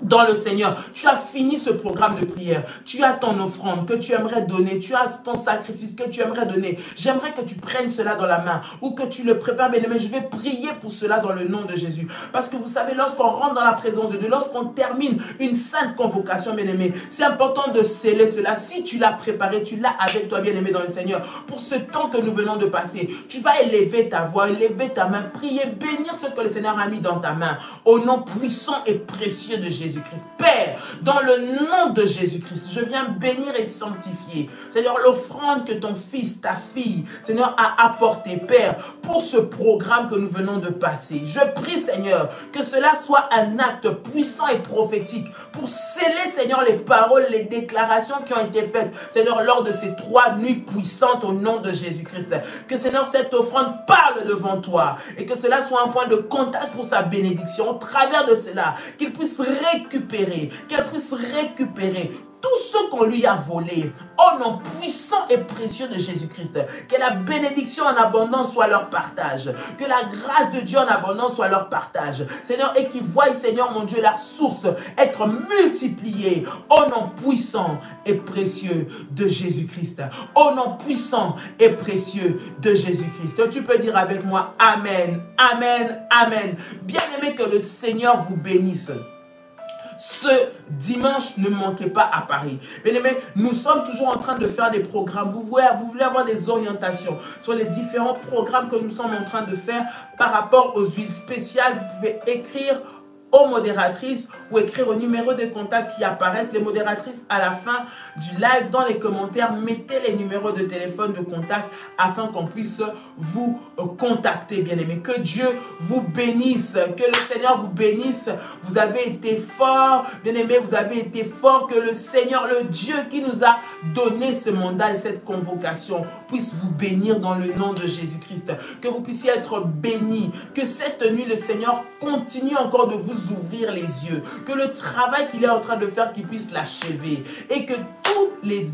Dans le Seigneur, tu as fini ce programme de prière, tu as ton offrande que tu aimerais donner, tu as ton sacrifice que tu aimerais donner. J'aimerais que tu prennes cela dans la main ou que tu le prépares, bien aimé. Je vais prier pour cela dans le nom de Jésus. Parce que vous savez, lorsqu'on rentre dans la présence de Dieu, lorsqu'on termine une sainte convocation, bien aimé, c'est important de sceller cela. Si tu l'as préparé, tu l'as avec toi, bien aimé, dans le Seigneur. Pour ce temps que nous venons de passer, tu vas élever ta voix, élever ta main, prier, bénir ce que le Seigneur a mis dans ta main. Au nom puissant et précieux de Jésus-Christ. Père, dans le nom de Jésus-Christ, je viens bénir et sanctifier, Seigneur, l'offrande que ton fils, ta fille, Seigneur, a apporté, Père, pour ce programme que nous venons de passer. Je prie, Seigneur, que cela soit un acte puissant et prophétique pour sceller, Seigneur, les paroles, les déclarations qui ont été faites, Seigneur, lors de ces 3 nuits puissantes au nom de Jésus-Christ. Que, Seigneur, cette offrande parle devant toi et que cela soit un point de contact pour sa bénédiction. Au travers de cela, qu'il puisse récupérer, qu'elle puisse récupérer tout ce qu'on lui a volé, au nom puissant et précieux de Jésus-Christ. Que la bénédiction en abondance soit leur partage. Que la grâce de Dieu en abondance soit leur partage. Seigneur, et qu'ils voient, Seigneur mon Dieu, la source être multipliée au nom puissant et précieux de Jésus-Christ. Au nom puissant et précieux de Jésus-Christ. Tu peux dire avec moi, Amen, Amen, Amen. Bien-aimé, que le Seigneur vous bénisse. Ce dimanche, ne manquez pas à Paris. Bien-aimés, nous sommes toujours en train de faire des programmes. Vous voulez avoir des orientations sur les différents programmes que nous sommes en train de faire par rapport aux huiles spéciales. Vous pouvez écrire aux modératrices ou écrire au numéro de contact qui apparaissent. Les modératrices, à la fin du live, dans les commentaires, mettez les numéros de téléphone de contact afin qu'on puisse vous contacter, bien-aimés. Que Dieu vous bénisse, que le Seigneur vous bénisse. Vous avez été forts, bien-aimés, vous avez été forts. Que le Seigneur, le Dieu qui nous a donné ce mandat et cette convocation puisse vous bénir dans le nom de Jésus-Christ. Que vous puissiez être bénis. Que cette nuit, le Seigneur continue encore de vous ouvrir les yeux, que le travail qu'il est en train de faire, qu'il puisse l'achever, et que tous les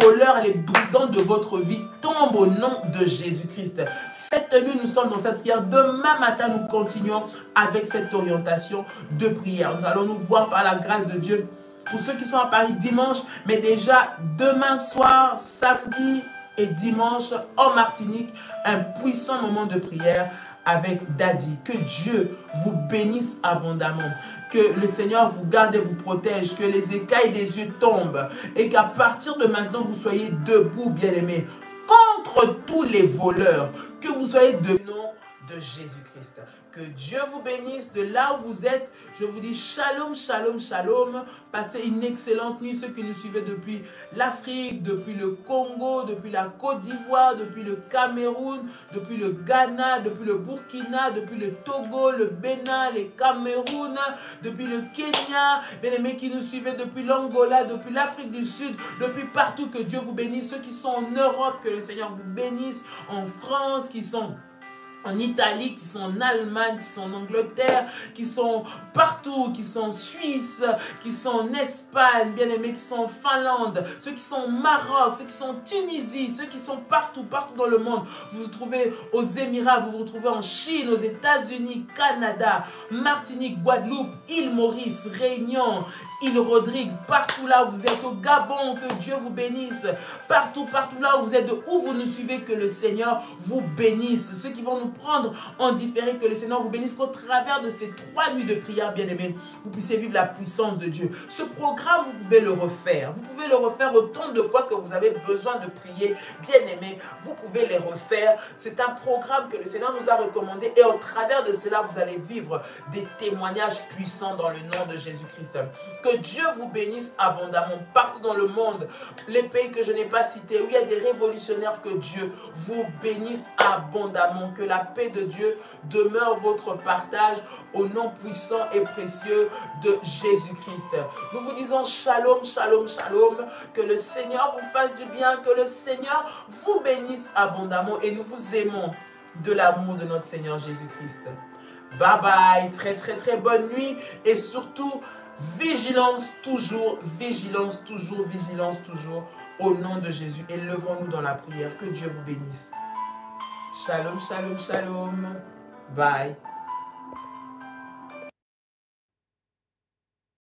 voleurs, les brigands de votre vie tombent au nom de Jésus-Christ. Cette nuit, nous sommes dans cette prière. Demain matin, nous continuons avec cette orientation de prière. Nous allons nous voir par la grâce de Dieu. Pour ceux qui sont à Paris dimanche, mais déjà demain soir, samedi et dimanche en Martinique, un puissant moment de prière avec Daddy. Que Dieu vous bénisse abondamment. Que le Seigneur vous garde et vous protège. Que les écailles des yeux tombent. Et qu'à partir de maintenant, vous soyez debout, bien-aimés, contre tous les voleurs. Que vous soyez de nom de Jésus-Christ. Que Dieu vous bénisse de là où vous êtes. Je vous dis shalom, shalom, shalom. Passez une excellente nuit, ceux qui nous suivent depuis l'Afrique, depuis le Congo, depuis la Côte d'Ivoire, depuis le Cameroun, depuis le Ghana, depuis le Burkina, depuis le Togo, le Bénin, les Cameroun, depuis le Kenya. Bien-aimés qui nous suivent depuis l'Angola, depuis l'Afrique du Sud, depuis partout, que Dieu vous bénisse. Ceux qui sont en Europe, que le Seigneur vous bénisse. En France, qui sont en Italie, qui sont en Allemagne, qui sont en Angleterre, qui sont partout, qui sont en Suisse, qui sont en Espagne, bien-aimés, qui sont en Finlande, ceux qui sont au Maroc, ceux qui sont en Tunisie, ceux qui sont partout, partout dans le monde. Vous vous trouvez aux Émirats, vous vous trouvez en Chine, aux États-Unis, Canada, Martinique, Guadeloupe, île Maurice, Réunion, île Rodrigue, partout là où vous êtes, au Gabon, que Dieu vous bénisse. Partout, partout là où vous êtes, de où vous nous suivez, que le Seigneur vous bénisse. Ceux qui vont nous prendre en différé, que le Seigneur vous bénisse, qu'au travers de ces 3 nuits de prière, bien-aimés, vous puissiez vivre la puissance de Dieu. Ce programme, vous pouvez le refaire. Vous pouvez le refaire autant de fois que vous avez besoin de prier. Bien-aimés, vous pouvez les refaire. C'est un programme que le Seigneur nous a recommandé et au travers de cela, vous allez vivre des témoignages puissants dans le nom de Jésus-Christ. Que Dieu vous bénisse abondamment partout dans le monde. Les pays que je n'ai pas cités, où il y a des révolutionnaires, que Dieu vous bénisse abondamment. Que la paix de Dieu demeure votre partage au nom puissant et précieux de Jésus-Christ. Nous vous disons shalom, shalom, shalom. Que le Seigneur vous fasse du bien, que le Seigneur vous bénisse abondamment et nous vous aimons de l'amour de notre Seigneur Jésus-Christ. Bye bye, très très très bonne nuit et surtout vigilance toujours, vigilance toujours, vigilance toujours au nom de Jésus. Et levons-nous dans la prière. Que Dieu vous bénisse. Shalom, shalom, shalom. Bye.